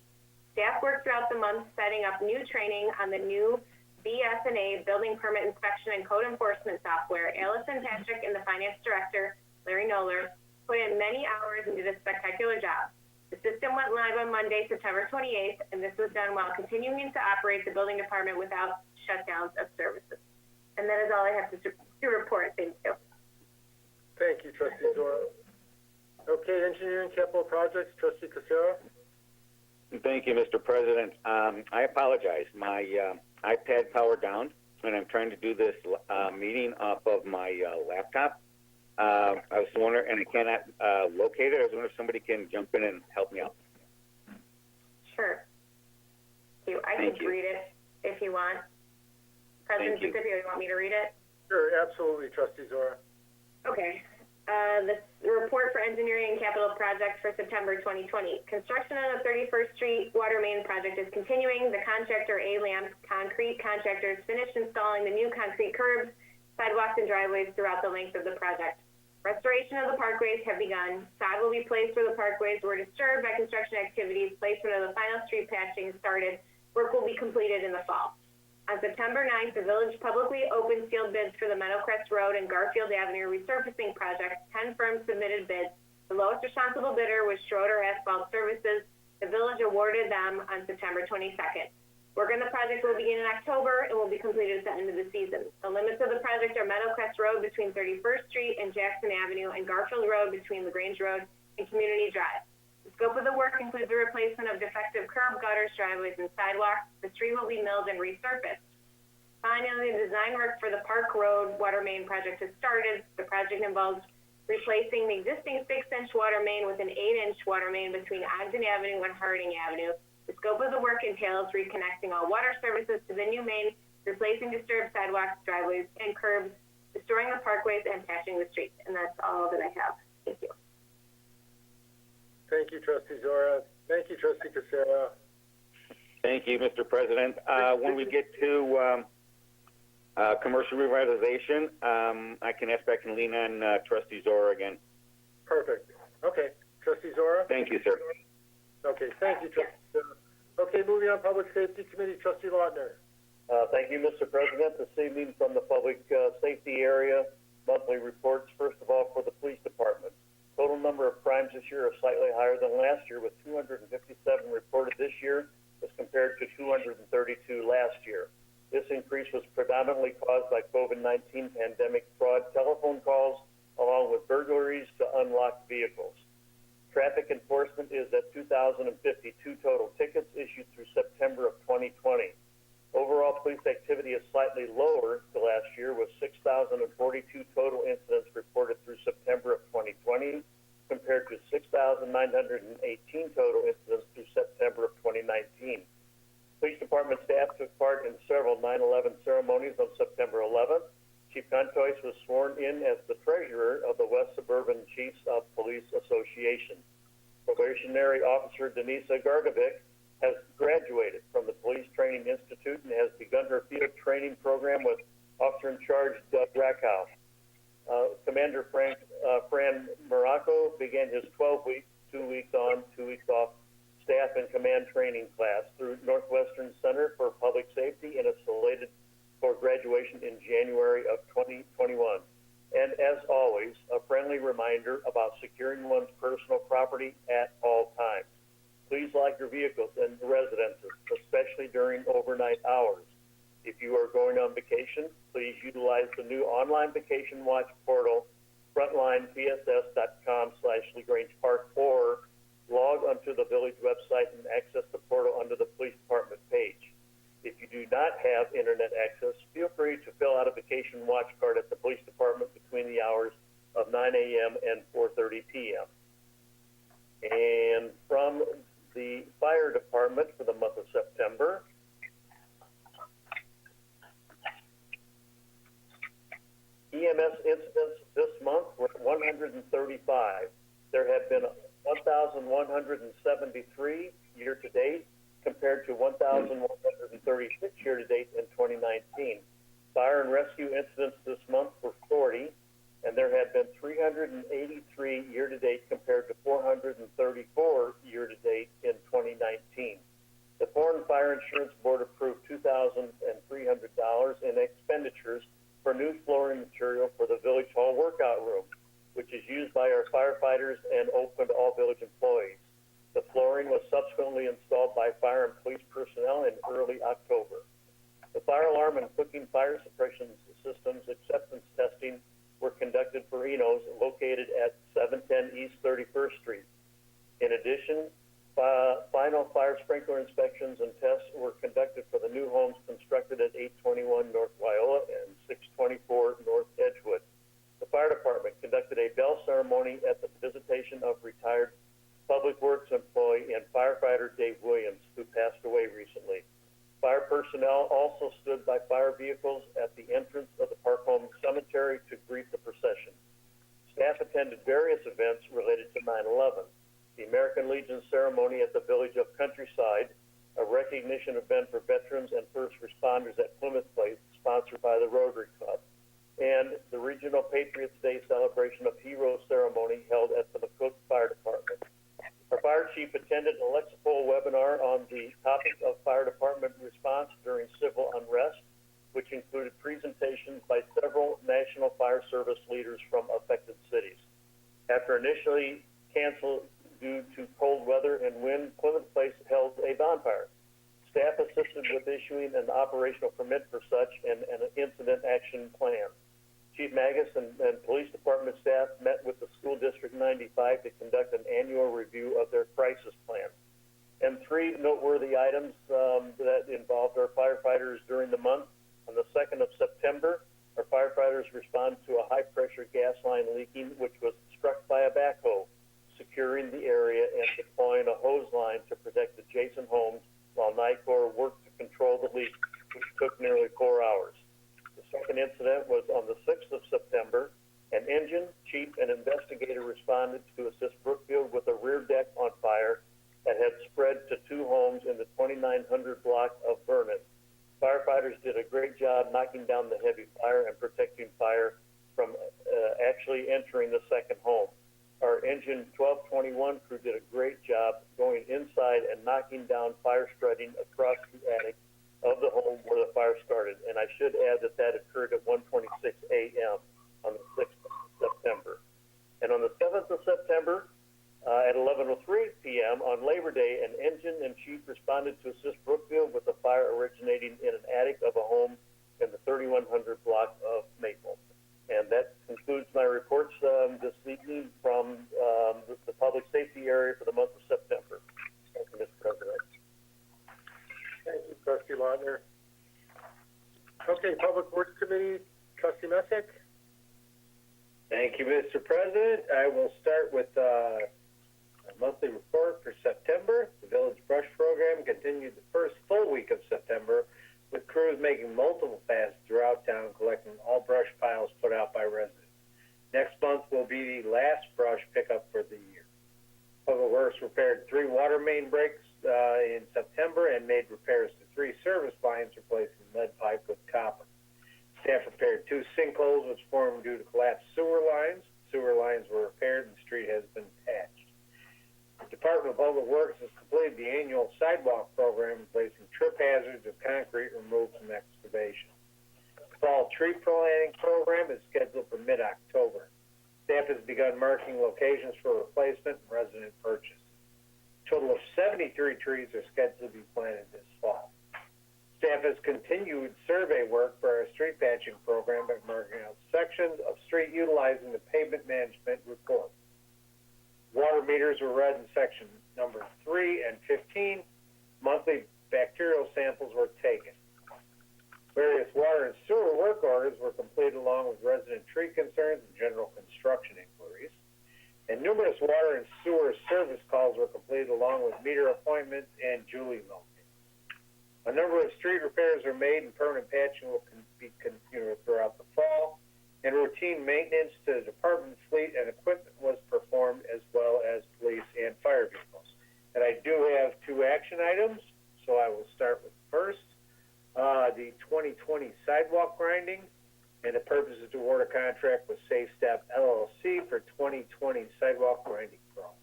Staff worked throughout the month setting up new training on the new BS&A building permit inspection and code enforcement software. Allison Patrick and the finance director, Larry Noller, put in many hours and did a spectacular job. The system went live on Monday, September 28th, and this was done while continuing to operate the building department without shutdowns of services. And that is all I have to report. Thank you. Thank you, Trustee Zora. Okay, Engineering Capital Projects, Trustee Casera. Thank you, Mr. President. I apologize. My iPad powered down, and I'm trying to do this meeting off of my laptop. I was wondering, and I cannot locate it. I was wondering if somebody can jump in and help me out. Sure. I can read it if you want. President Giuseppe, you want me to read it? Sure, absolutely, Trustee Zora. Okay. The report for engineering and capital projects for September 2020. Construction on the 31st Street water main project is continuing. The contractor, A-Lamp Concrete Contractors, finished installing the new concrete curbs, sidewalks, and driveways throughout the length of the project. Restoration of the parkways have begun. Sod will be placed where the parkways were disturbed by construction activities. Placement of the final street patching started. Work will be completed in the fall. On September 9th, the village publicly opened sealed bids for the Meadowcrest Road and Garfield Avenue resurfacing project. 10 firms submitted bids. The lowest responsible bidder was Schroeder Asphalt Services. The village awarded them on September 22nd. Work on the project will begin in October and will be completed at the end of the season. The limits of the project are Meadowcrest Road between 31st Street and Jackson Avenue and Garfield Road between LaGrange Road and Community Drive. The scope of the work includes the replacement of defective curb, gutters, driveways, and sidewalks. The street will be milled and resurfaced. Finally, the design work for the Park Road water main project has started. The project involves replacing the existing 6-inch water main with an 8-inch water main between Ogden Avenue and Harding Avenue. The scope of the work entails reconnecting all water services to the new main, replacing disturbed sidewalks, driveways, and curbs, restoring the parkways, and patching the streets. And that's all that I have. Thank you. Thank you, Trustee Zora. Thank you, Trustee Casera. Thank you, Mr. President. When we get to commercial revitalization, I can ask back and lean on Trustee Zora again. Perfect. Okay, Trustee Zora. Thank you, sir. Okay, thank you, Trustee Zora. Okay, moving on, Public Safety Committee, Trustee Lautner. Thank you, Mr. President. This evening from the public safety area, monthly reports, first of all, for the police department. Total number of crimes this year are slightly higher than last year, with 257 reported this year as compared to 232 last year. This increase was predominantly caused by COVID-19 pandemic fraud telephone calls, along with burglaries to unlocked vehicles. Traffic enforcement is at 2,052 total tickets issued through September of 2020. Overall, police activity is slightly lower to last year, with 6,042 total incidents reported through September of 2020, compared to 6,918 total incidents through September of 2019. Police Department staff took part in several 9/11 ceremonies on September 11th. Chief Contois was sworn in as the treasurer of the West Suburban Chiefs of Police Association. Probationary Officer Denisa Gargovic has graduated from the Police Training Institute and has begun her field training program with Officer in Charge Doug Rakow. Commander Fran Morocco began his 12-week, 2 weeks on, 2 weeks off staff and command training class through Northwestern Center for Public Safety and is slated for graduation in January of 2021. And as always, a friendly reminder about securing one's personal property at all times. Please lock your vehicles and residences, especially during overnight hours. If you are going on vacation, please utilize the new online vacation watch portal, frontlinepss.com/LaGrange Park, or log onto the village website and access the portal under the police department page. If you do not have internet access, feel free to fill out a vacation watch card at the police department between the hours of 9 a.m. and 4:30 p.m. And from the fire department for the month of September, EMS incidents this month were 135. There have been 1,173 year-to-date, compared to 1,136 year-to-date in 2019. Fire and rescue incidents this month were 40, and there have been 383 year-to-date compared to 434 year-to-date in 2019. The Foreign Fire Insurance Board approved $2,300 in expenditures for new flooring material for the Village Hall workout room, which is used by our firefighters and open to all village employees. The flooring was subsequently installed by fire and police personnel in early October. The fire alarm and cooking fire suppression systems acceptance testing were conducted for Enos located at 710 East 31st Street. In addition, final fire sprinkler inspections and tests were conducted for the new homes constructed at 821 North Wyola and 624 North Edgewood. The fire department conducted a bell ceremony at the visitation of retired Public Works employee and firefighter Dave Williams, who passed away recently. Fire personnel also stood by fire vehicles at the entrance of the Park Home Cemetery to greet the procession. Staff attended various events related to 9/11. The American Legion ceremony at the village of Countryside, a recognition event for veterans and first responders at Plymouth Place, sponsored by the Rotary Club, and the Regional Patriots Day celebration of Heroes ceremony held at the McCook Fire Department. Our fire chief attended an Lexipol webinar on the topic of fire department response during civil unrest, which included presentations by several National Fire Service leaders from affected cities. After initially canceled due to cold weather and wind, Plymouth Place held a bonfire. Staff assisted with issuing an operational permit for such and an incident action plan. Chief Magus and Police Department staff met with the School District 95 to conduct an annual review of their crisis plan. And three noteworthy items that involved our firefighters during the month. On the 2nd of September, our firefighters responded to a high-pressure gas line leaking, which was struck by a backhoe, securing the area and deploying a hose line to protect adjacent homes while NICOR worked to control the leak, which took nearly 4 hours. The second incident was on the 6th of September. An engine, chief, and investigator responded to assist Brookfield with a rear deck on fire that had spread to 2 homes in the 2900 block of Vernon. Firefighters did a great job knocking down the heavy fire and protecting fire from actually entering the second home. Our engine 1221 crew did a great job going inside and knocking down fire strutting across the attic of the home where the fire started. And I should add that that occurred at 1:26 a.m. on the 6th of September. And on the 7th of September, at 11:03 p.m. on Labor Day, an engine and chief responded to assist Brookfield with a fire originating in an attic of a home Okay, Public Works Committee, Trustee Messick. Thank you, Mr. President. I will start with a monthly report for September. The Village Brush Program continued the first full week of September, with crews making multiple passes throughout town, collecting all brush piles put out by residents. Next month will be the last brush pickup for the year. Public Works repaired 3 water main breaks in September and made repairs to 3 service lines, replacing lead pipe with copper. Staff repaired 2 sinkholes which formed due to collapsed sewer lines. Sewer lines were repaired and the street has been patched. The Department of Public Works has completed the annual sidewalk program, replacing trip hazards with concrete removed from excavation. The fall tree planting program is scheduled for mid-October. Staff has begun marking locations for replacement and resident purchase. A total of 73 trees are scheduled to be planted this fall. Staff has continued survey work for our street patching program by marking out sections of street utilizing the pavement management report. Water meters were read in section number 3 and 15. Monthly bacterial samples were taken. Various water and sewer work orders were completed along with resident tree concerns and general construction inquiries. And numerous water and sewer service calls were completed along with meter appointments and Julie locations. A number of street repairs are made and permanent patching will be continued throughout the fall. And routine maintenance to the department fleet and equipment was performed, as well as police and fire vehicles. And I do have 2 action items, so I will start with first. The 2020 sidewalk grinding, and the purpose is to award a contract with Safe Step LLC for 2020 sidewalk grinding program.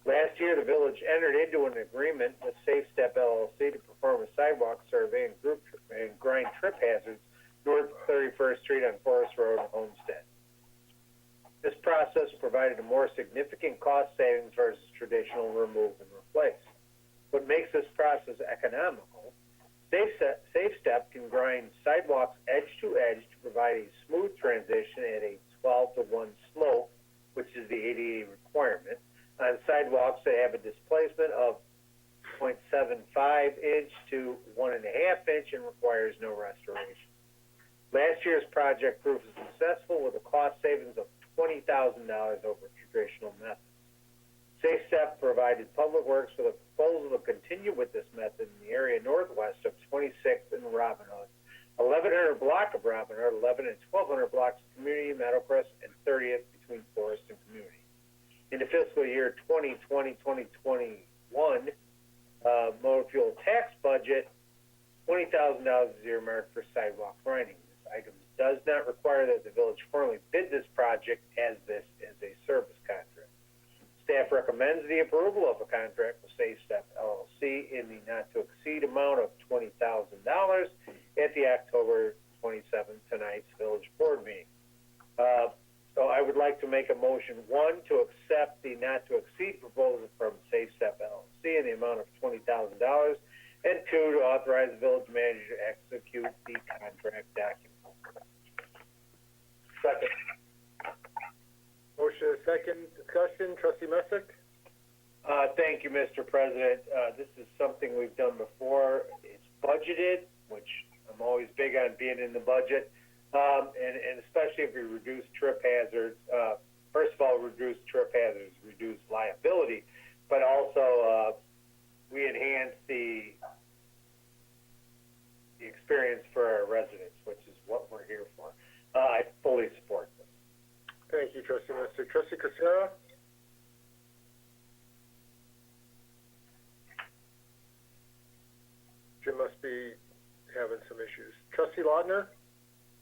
Last year, the village entered into an agreement with Safe Step LLC to perform a sidewalk survey and grind trip hazards north of 31st Street on Forest Road and Homestead. This process provided a more significant cost savings versus traditional remove and replace. What makes this process economical, Safe Step can grind sidewalks edge to edge to provide a smooth transition at a 12-to-1 slope, which is the ADA requirement, on sidewalks that have a displacement of 0.75 inch to 1.5 inch and requires no restoration. Last year's project proved successful with a cost savings of $20,000 over traditional methods. Safe Step provided Public Works with a proposal to continue with this method in the area northwest of 26th and Robin Hood, 1100 block of Robin Hood, 11 and 1200 blocks of Community, Meadowcrest, and 30th between Forest and Community. In the fiscal year 2020-2021 motor fuel tax budget, $20,000 is earmarked for sidewalk grinding. This item does not require that the village formally bid this project, as this is a service contract. Staff recommends the approval of a contract with Safe Step LLC in the not-to-exceed amount of $20,000 at the October 27th, tonight's village board meeting. So I would like to make a motion, 1, to accept the not-to-exceed proposal from Safe Step LLC in the amount of $20,000, and 2, to authorize the village manager to execute the contract document. Second. Motion is second. Discussion. Trustee Messick. Thank you, Mr. President. This is something we've done before. It's budgeted, which I'm always big on being in the budget, and especially if we reduce trip hazards. First of all, reduce trip hazards, reduce liability, but also we enhance the experience for our residents, which is what we're here for. I fully support this. Thank you, Trustee Messick. Trustee Casera. Jim must be having some issues. Trustee Lautner.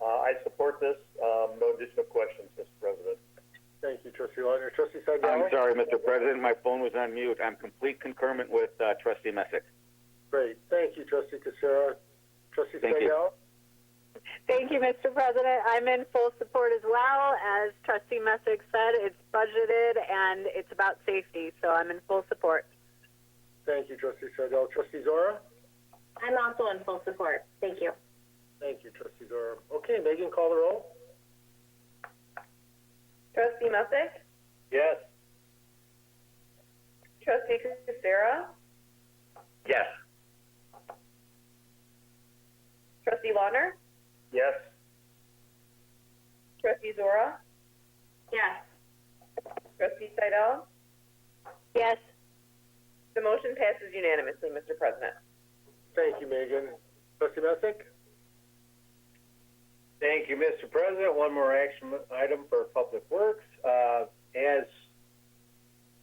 I support this. No additional questions, Mr. President. Thank you, Trustee Lautner. Trustee Seidel. I'm sorry, Mr. President, my phone was on mute. I'm complete concurrent with Trustee Messick. Great. Thank you, Trustee Casera. Trustee Thank you. Seidel. Thank you, Mr. President. I'm in full support as well. As Trustee Messick said, it's budgeted and it's about safety, so I'm in full support. Thank you, Trustee Seidel. Trustee Zora. I'm also in full support. Thank you. Thank you, Trustee Zora. Okay, Megan, call the roll. Trustee Messick? Yes. Trustee Casera? Yes. Trustee Lautner? Yes. Trustee Zora? Yes. Trustee Seidel? Yes. The motion passes unanimously, Mr. President. Thank you, Megan. Trustee Messick? Thank you, Mr. President. One more action item for Public Works. As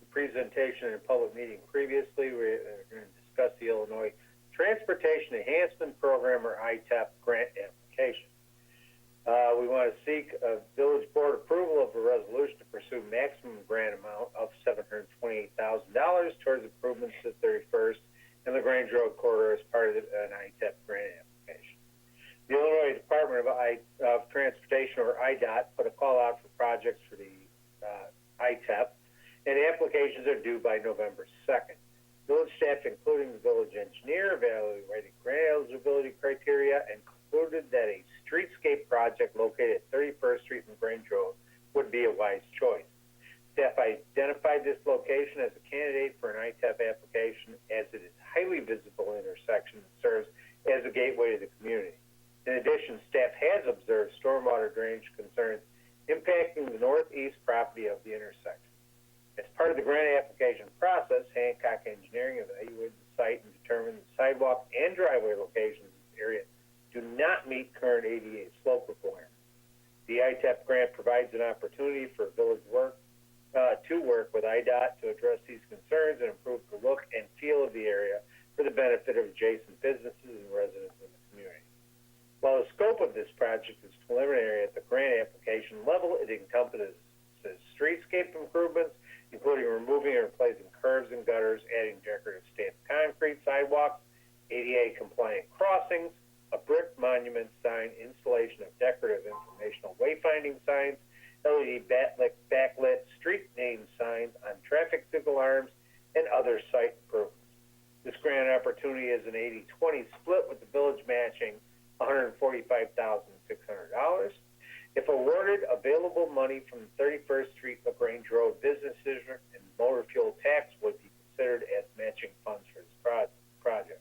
the presentation in public meeting previously, we're going to discuss the Illinois Transportation Enhancement Program, or ITAP, grant application. We want to seek a village board approval of a resolution to pursue maximum grant amount of $728,000 towards improvements to 31st and the Grange Road corridor as part of an ITAP grant application. The Illinois Department of Transportation, or IDOT, put a call out for projects for the ITAP, and applications are due by November 2nd. Village staff, including the village engineer, evaluated grant eligibility criteria and concluded that a streetscape project located at 31st Street and Grange Road would be a wise choice. Staff identified this location as a candidate for an ITAP application as it is a highly visible intersection that serves as a gateway to the community. In addition, staff has observed stormwater drainage concerns impacting the northeast property of the intersection. As part of the grant application process, Hancock Engineering evaluated the site and determined the sidewalk and driveway locations in this area do not meet current ADA slope requirements. The ITAP grant provides an opportunity for village to work with IDOT to address these concerns and improve the look and feel of the area for the benefit of adjacent businesses and residents in the community. While the scope of this project is preliminary at the grant application level, it encompasses streetscape improvements, including removing and replacing curbs and gutters, adding decorative stamped concrete sidewalks, ADA-compliant crossings, a brick monument sign, installation of decorative informational wayfinding signs, LED backlit street name signs on traffic signal arms, and other site improvements. This grant opportunity is an 80-20 split, with the village matching $145,600. If awarded, available money from the 31st Street LaGrange Road Business District and motor fuel tax would be considered as matching funds for this project.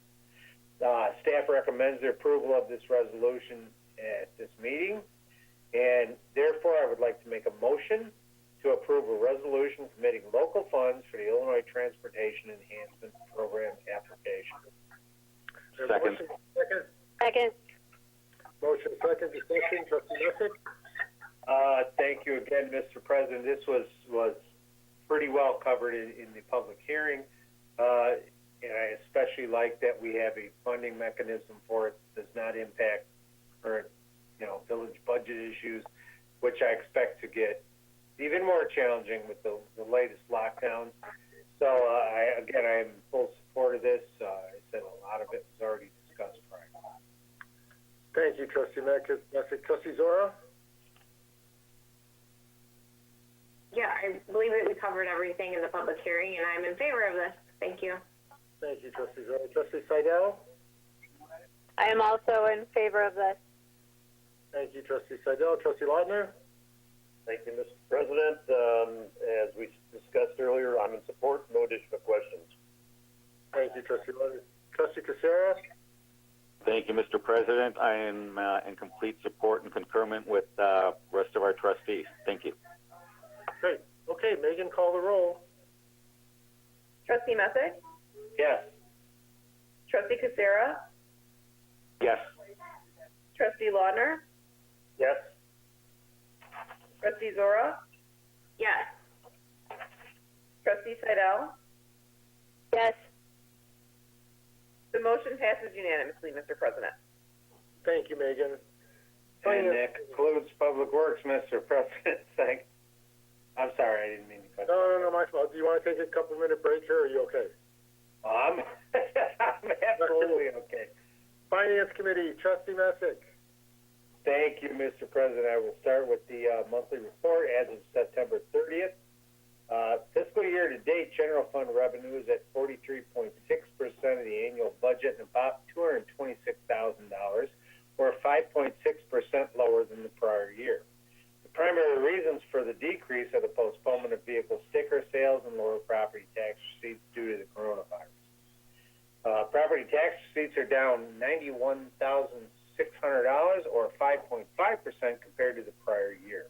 Staff recommends the approval of this resolution at this meeting, and therefore I would like to make a motion to approve a resolution committing local funds for the Illinois Transportation Enhancement Program application. Second. Second. Motion second, discussion. Trustee Messick? Thank you again, Mr. President. This was pretty well covered in the public hearing, and I especially like that we have a funding mechanism for it that does not impact current, village budget issues, which I expect to get even more challenging with the latest lockdowns. So, I am in full support of this. I said a lot of it was already discussed prior. Thank you, Trustee Messick. Trustee Zora? Yeah, I believe that we covered everything in the public hearing, and I'm in favor of this. Thank you. Thank you, Trustee Zora. Trustee Seidel? I am also in favor of this. Thank you, Trustee Seidel. Trustee Lautner? Thank you, Mr. President. As we discussed earlier, I'm in support. No additional questions. Thank you, Trustee Lautner. Trustee Casera? Thank you, Mr. President. I am in complete support and concurrent with the rest of our trustees. Thank you. Great. Okay, Megan, call the roll. Trustee Messick? Yes. Trustee Casera? Yes. Trustee Lautner? Yes. Trustee Zora? Yes. Trustee Seidel? Yes. The motion passes unanimously, Mr. President. Thank you, Megan. And that concludes Public Works, Mr. President. I'm sorry, I didn't mean to cut you. No, my fault. Do you want to take a couple-minute break here, or are you okay? I'm absolutely okay. Finance Committee, Trustee Messick. Thank you, Mr. President. I will start with the monthly report as of September 30th. Fiscal year to date, general fund revenue is at 43.6% of the annual budget and about $226,000, or 5.6% lower than the prior year. The primary reasons for the decrease are the postponement of vehicle sticker sales and lower property tax receipts due to the coronavirus. Property tax receipts are down $91,600 $600 or 5.5% compared to the prior year.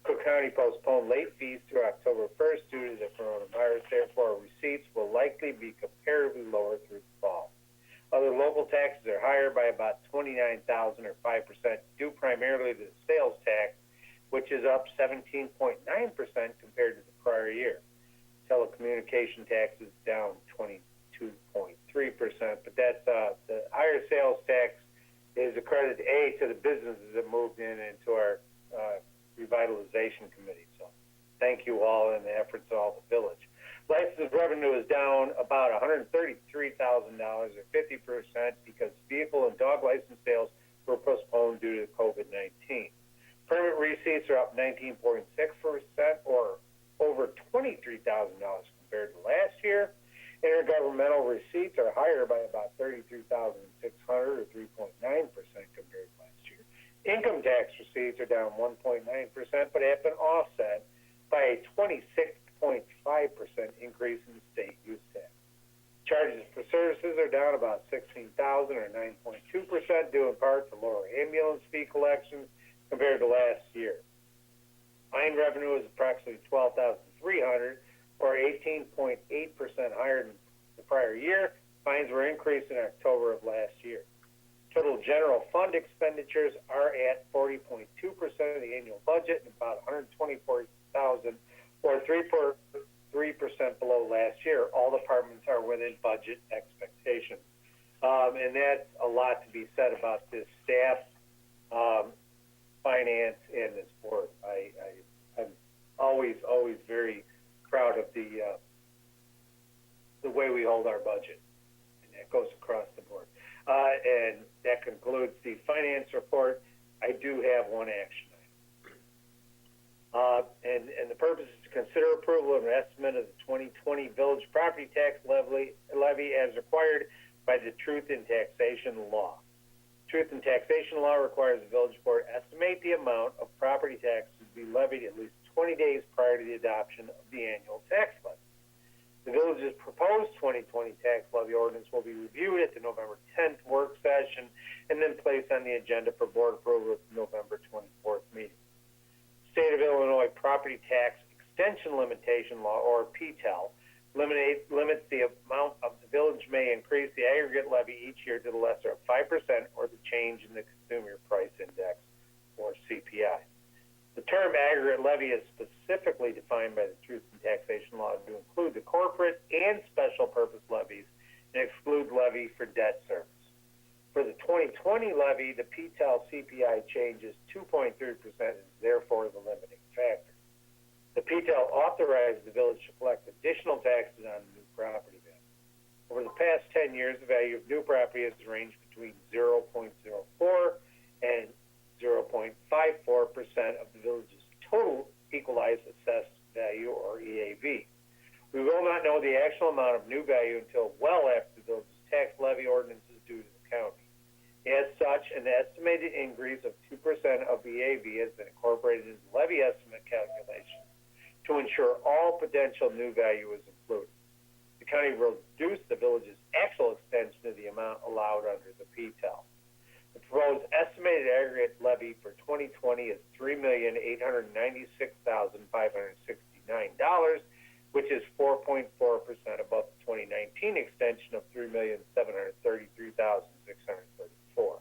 Cook County postponed late fees through October 1st due to the coronavirus. Therefore, receipts will likely be comparatively lower through the fall. Other local taxes are higher by about $29,000 or 5%, due primarily to the sales tax, which is up 17.9% compared to the prior year. Telecommunication tax is down 22.3%, but that's the higher sales tax is a credit to the businesses that moved into our revitalization committee. So thank you all and the efforts of all the village. License revenue is down about $133,000 or 50% because vehicle and dog license sales were postponed due to COVID-19. Permit receipts are up 19.6% or over $23,000 compared to last year. Intergovernmental receipts are higher by about $33,600 or 3.9% compared to last year. Income tax receipts are down 1.9%, but have been offset by a 26.5% increase in the state use tax. Charges for services are down about $16,000 or 9.2%, due in part to lower ambulance fee collections compared to last year. Fine revenue is approximately $12,300 or 18.8% higher than the prior year. Fines were increased in October of last year. Total general fund expenditures are at 40.2% of the annual budget and about $124,000 or 3% below last year. All departments are within budget expectations. And that's a lot to be said about this staff, finance, and this board. I'm always very proud of the way we hold our budget, and that goes across the board. And that concludes the finance report. I do have one action item. And the purpose is to consider approval of an estimate of the 2020 village property tax levy as required by the Truth in Taxation Law. Truth in Taxation Law requires the village board estimate the amount of property taxes to be levied at least 20 days prior to the adoption of the annual tax levy. The village's proposed 2020 tax levy ordinance will be reviewed at the November 10th work session and then placed on the agenda for board approval at the November 24th meeting. State of Illinois Property Tax Extension Limitation Law, or PTEL, limits the amount of the village may increase the aggregate levy each year to the lesser of 5% or the change in the Consumer Price Index, or CPI. The term aggregate levy is specifically defined by the Truth in Taxation Law to include the corporate and special purpose levies and exclude levy for debt service. For the 2020 levy, the PTEL CPI change is 2.3% and is therefore the limiting factor. The PTEL authorized the village to collect additional taxes on new property value. Over the past 10 years, the value of new property has ranged between 0.04 and 0.54% of the village's total equalized assessed value, or EAV. We will not know the actual amount of new value until well after the village's tax levy ordinance is due to the county. As such, an estimated increase of 2% of the EAV has been incorporated into the levy estimate calculation to ensure all potential new value is included. The county will reduce the village's actual extension of the amount allowed under the PTEL. The proposed estimated aggregate levy for 2020 is $3,896,569, which is 4.4% above the 2019 extension of $3,733,634.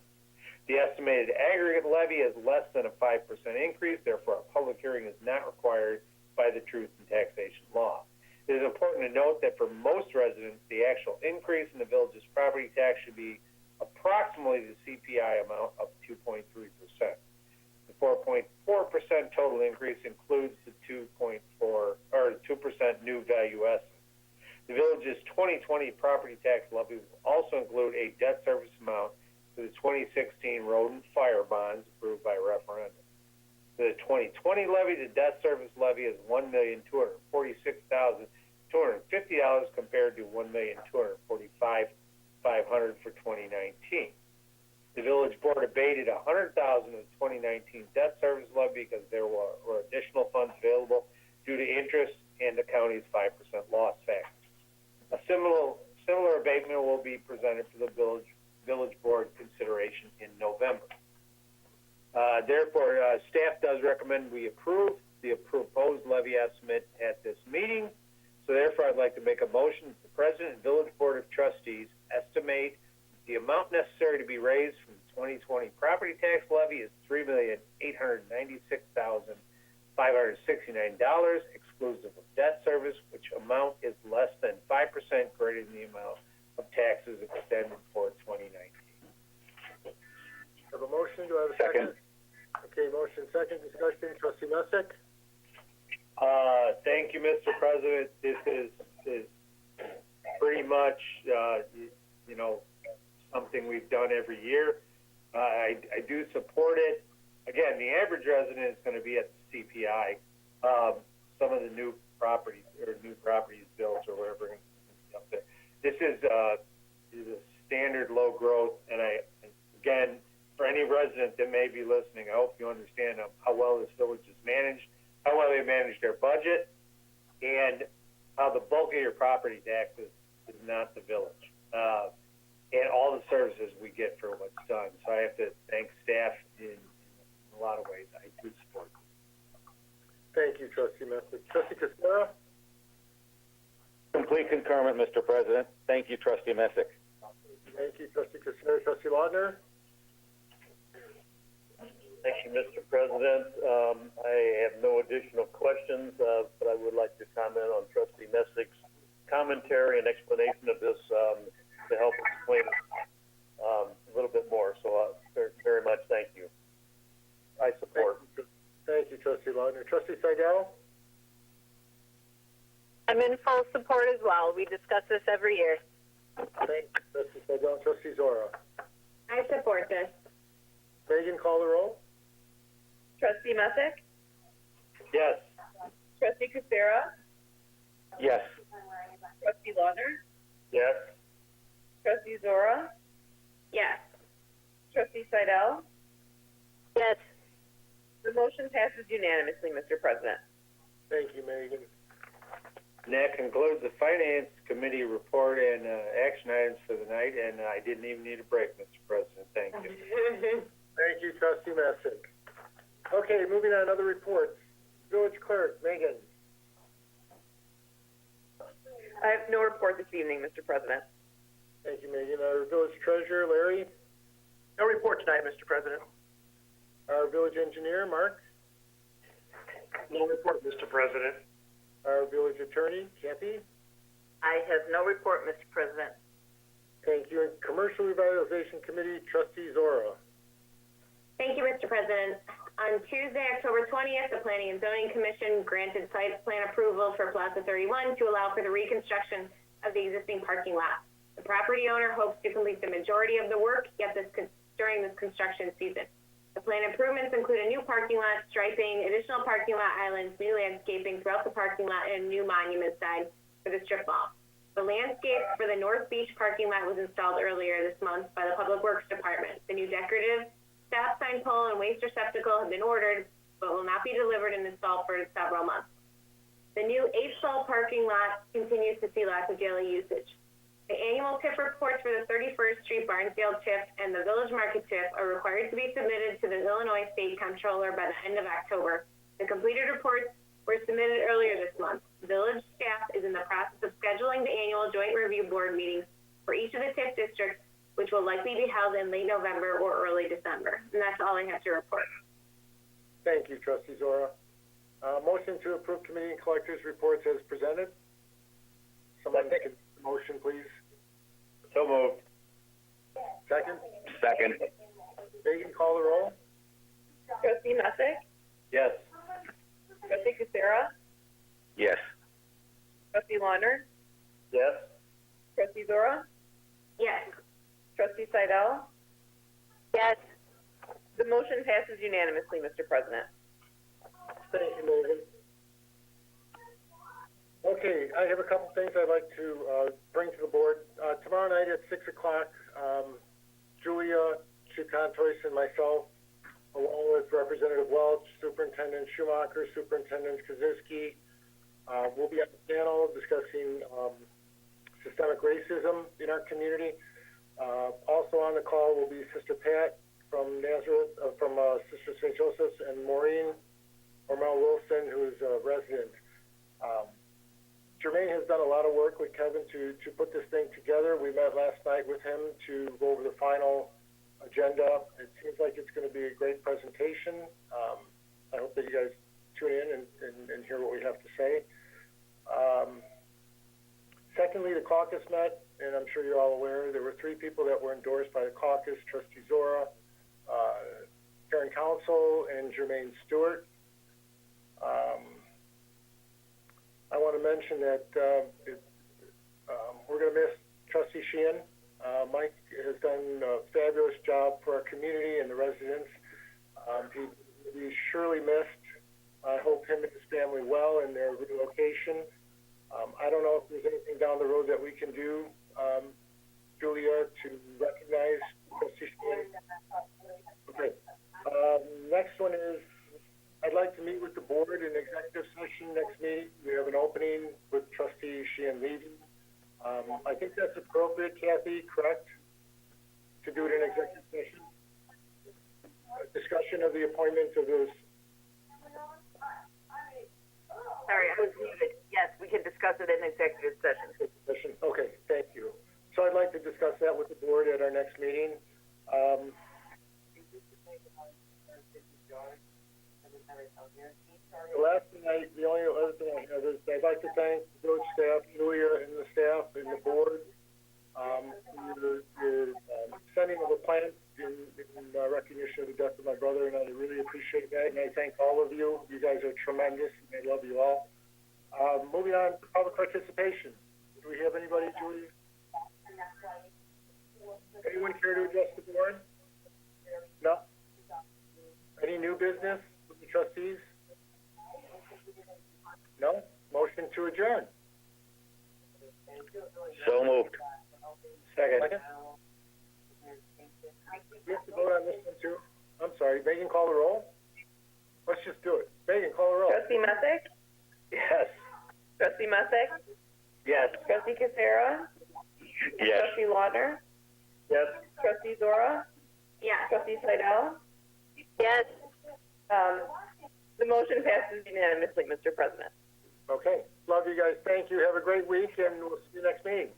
The estimated aggregate levy is less than a 5% increase, therefore a public hearing is not required by the Truth in Taxation Law. It is important to note that for most residents, the actual increase in the village's property tax should be approximately the CPI amount of 2.3%. The 4.4% total increase includes the 2% new value estimate. The village's 2020 property tax levy will also include a debt service amount for the 2016 road and fire bonds approved by referendum. For the 2020 levy, the debt service levy is $1,246,250 compared to $1,245,500 for 2019. The village board abated $100,000 of the 2019 debt service levy because there were additional funds available due to interest and the county's 5% loss factor. A similar abatement will be presented for the village board consideration in November. Therefore, staff does recommend we approve the proposed levy estimate at this meeting. So therefore, I'd like to make a motion that the President and Village Board of Trustees estimate the amount necessary to be raised from the 2020 property tax levy is $3,896,569, exclusive of debt service, which amount is less than 5% greater than the amount of taxes extended for 2019. Have a motion, do I have a second? Okay, motion second, discussion, trustee Messick? Thank you, Mr. President. This is pretty much, something we've done every year. I do support it. Again, the average resident is going to be at the CPI. Some of the new properties built or whatever. This is a standard low growth, and again, for any resident that may be listening, I hope you understand how well this village is managed, how well they manage their budget, and how the bulk of your property taxes is not the village. And all the services we get for what's done. So I have to thank staff in a lot of ways. I do support it. Thank you, trustee Messick. Trustee Casera? Complete concurrent, Mr. President. Thank you, trustee Messick. Thank you, trustee Casera. Trustee Lautner? Thank you, Mr. President. I have no additional questions, but I would like to comment on trustee Messick's commentary and explanation of this to help explain it a little bit more. So very, very much thank you. I support. Thank you, trustee Lautner. Trustee Seidel? I'm in full support as well. We discuss this every year. Thank you, trustee Seidel. Trustee Zora? I support this. Megan, call the roll. Trustee Messick? Yes. Trustee Casera? Yes. Trustee Lautner? Yes. Trustee Zora? Yes. Trustee Seidel? Yes. The motion passes unanimously, Mr. President. Thank you, Megan. And that concludes the Finance Committee report and action items for the night, and I didn't even need a break, Mr. President. Thank you. Thank you, trustee Messick. Okay, moving on, other reports. Village clerk, Megan. I have no report this evening, Mr. President. Thank you, Megan. Our village treasurer, Larry. No report tonight, Mr. President. Our village engineer, Mark. No report, Mr. President. Our village attorney, Kathy. I have no report, Mr. President. Thank you. And Commercial Revitalization Committee, trustee Zora. Thank you, Mr. President. On Tuesday, October 20th, the Planning and Zoning Commission granted site plan approval for Plaza 31 to allow for the reconstruction of the existing parking lot. The property owner hopes to complete the majority of the work during this construction season. The planned improvements include a new parking lot, striping, additional parking lot islands, new landscaping throughout the parking lot, and a new monument sign for the strip mall. The landscape for the North Beach parking lot was installed earlier this month by the Public Works Department. The new decorative stop sign pole and waste receptacle have been ordered, but will not be delivered and installed for several months. The new H-stall parking lot continues to see lots of daily usage. The annual TIF reports for the 31st Street Barnesdale TIF and the Village Market TIF are required to be submitted to the Illinois State Comptroller by the end of October. The completed reports were submitted earlier this month. Village staff is in the process of scheduling the annual Joint Review Board meetings for each of the TIF districts, which will likely be held in late November or early December. And that's all I have to report. Thank you, trustee Zora. Motion to approve committee and collectors reports as presented. Someone make a motion, please. So moved. Second. Second. Megan, call the roll. Trustee Messick? Yes. Trustee Casera? Yes. Trustee Lautner? Yes. Trustee Zora? Yes. Trustee Seidel? Yes. The motion passes unanimously, Mr. President. Thank you, Megan. Okay, I have a couple things I'd like to bring to the board. Tomorrow night at 6 o'clock, Julia Chicantois and myself, along with Representative Welch, Superintendent Schumacher, Superintendent Kaczynski, will be at the panel discussing systemic racism in our community. Also on the call will be Sister Pat from Nazareth, from Sister St. Joseph's, and Maureen Ormel Wilson, who is a resident. Jermaine has done a lot of work with Kevin to put this thing together. We met last night with him to go over the final agenda. It seems like it's going to be a great presentation. I hope that you guys tune in and hear what we have to say. Secondly, the caucus met, and I'm sure you're all aware, there were 3 people that were endorsed by the caucus: Trustee Zora, Karen Council, and Jermaine Stewart. I want to mention that we're going to miss Trustee Sheehan. Mike has done a fabulous job for our community and the residents. He's surely missed. I hope him and his family well in their relocation. I don't know if there's anything down the road that we can do, Julia, to recognize Trustee Sheehan. Okay. Next one is, I'd like to meet with the board in executive session next meeting. We have an opening with Trustee Sheehan leaving. I think that's appropriate, Kathy, correct? To do it in executive session? Discussion of the appointment of those. Sorry, I was muted. Yes, we can discuss it in executive session. Okay, thank you. So I'd like to discuss that with the board at our next meeting. The only other thing I have is I'd like to thank the village staff, Julia and the staff and the board, for your sending of a plant in recognition of the death of my brother, and I really appreciate that. And I thank all of you. You guys are tremendous, and I love you all. Moving on to public participation. Do we have anybody, Julia? Anyone care to address the board? No? Any new business with the trustees? No? Motion to adjourn. So moved. Second. We have to vote on this one too. I'm sorry. Megan, call the roll. Let's just do it. Megan, call the roll. Trustee Messick? Yes. Trustee Messick? Yes. Trustee Casera? Yes. Trustee Lauder? Yes. Trustee Zora? Yes. Trustee Seidel? Yes. The motion passes unanimously, Mr. President. Okay. Love you guys. Thank you. Have a great week, and we'll see you next meeting.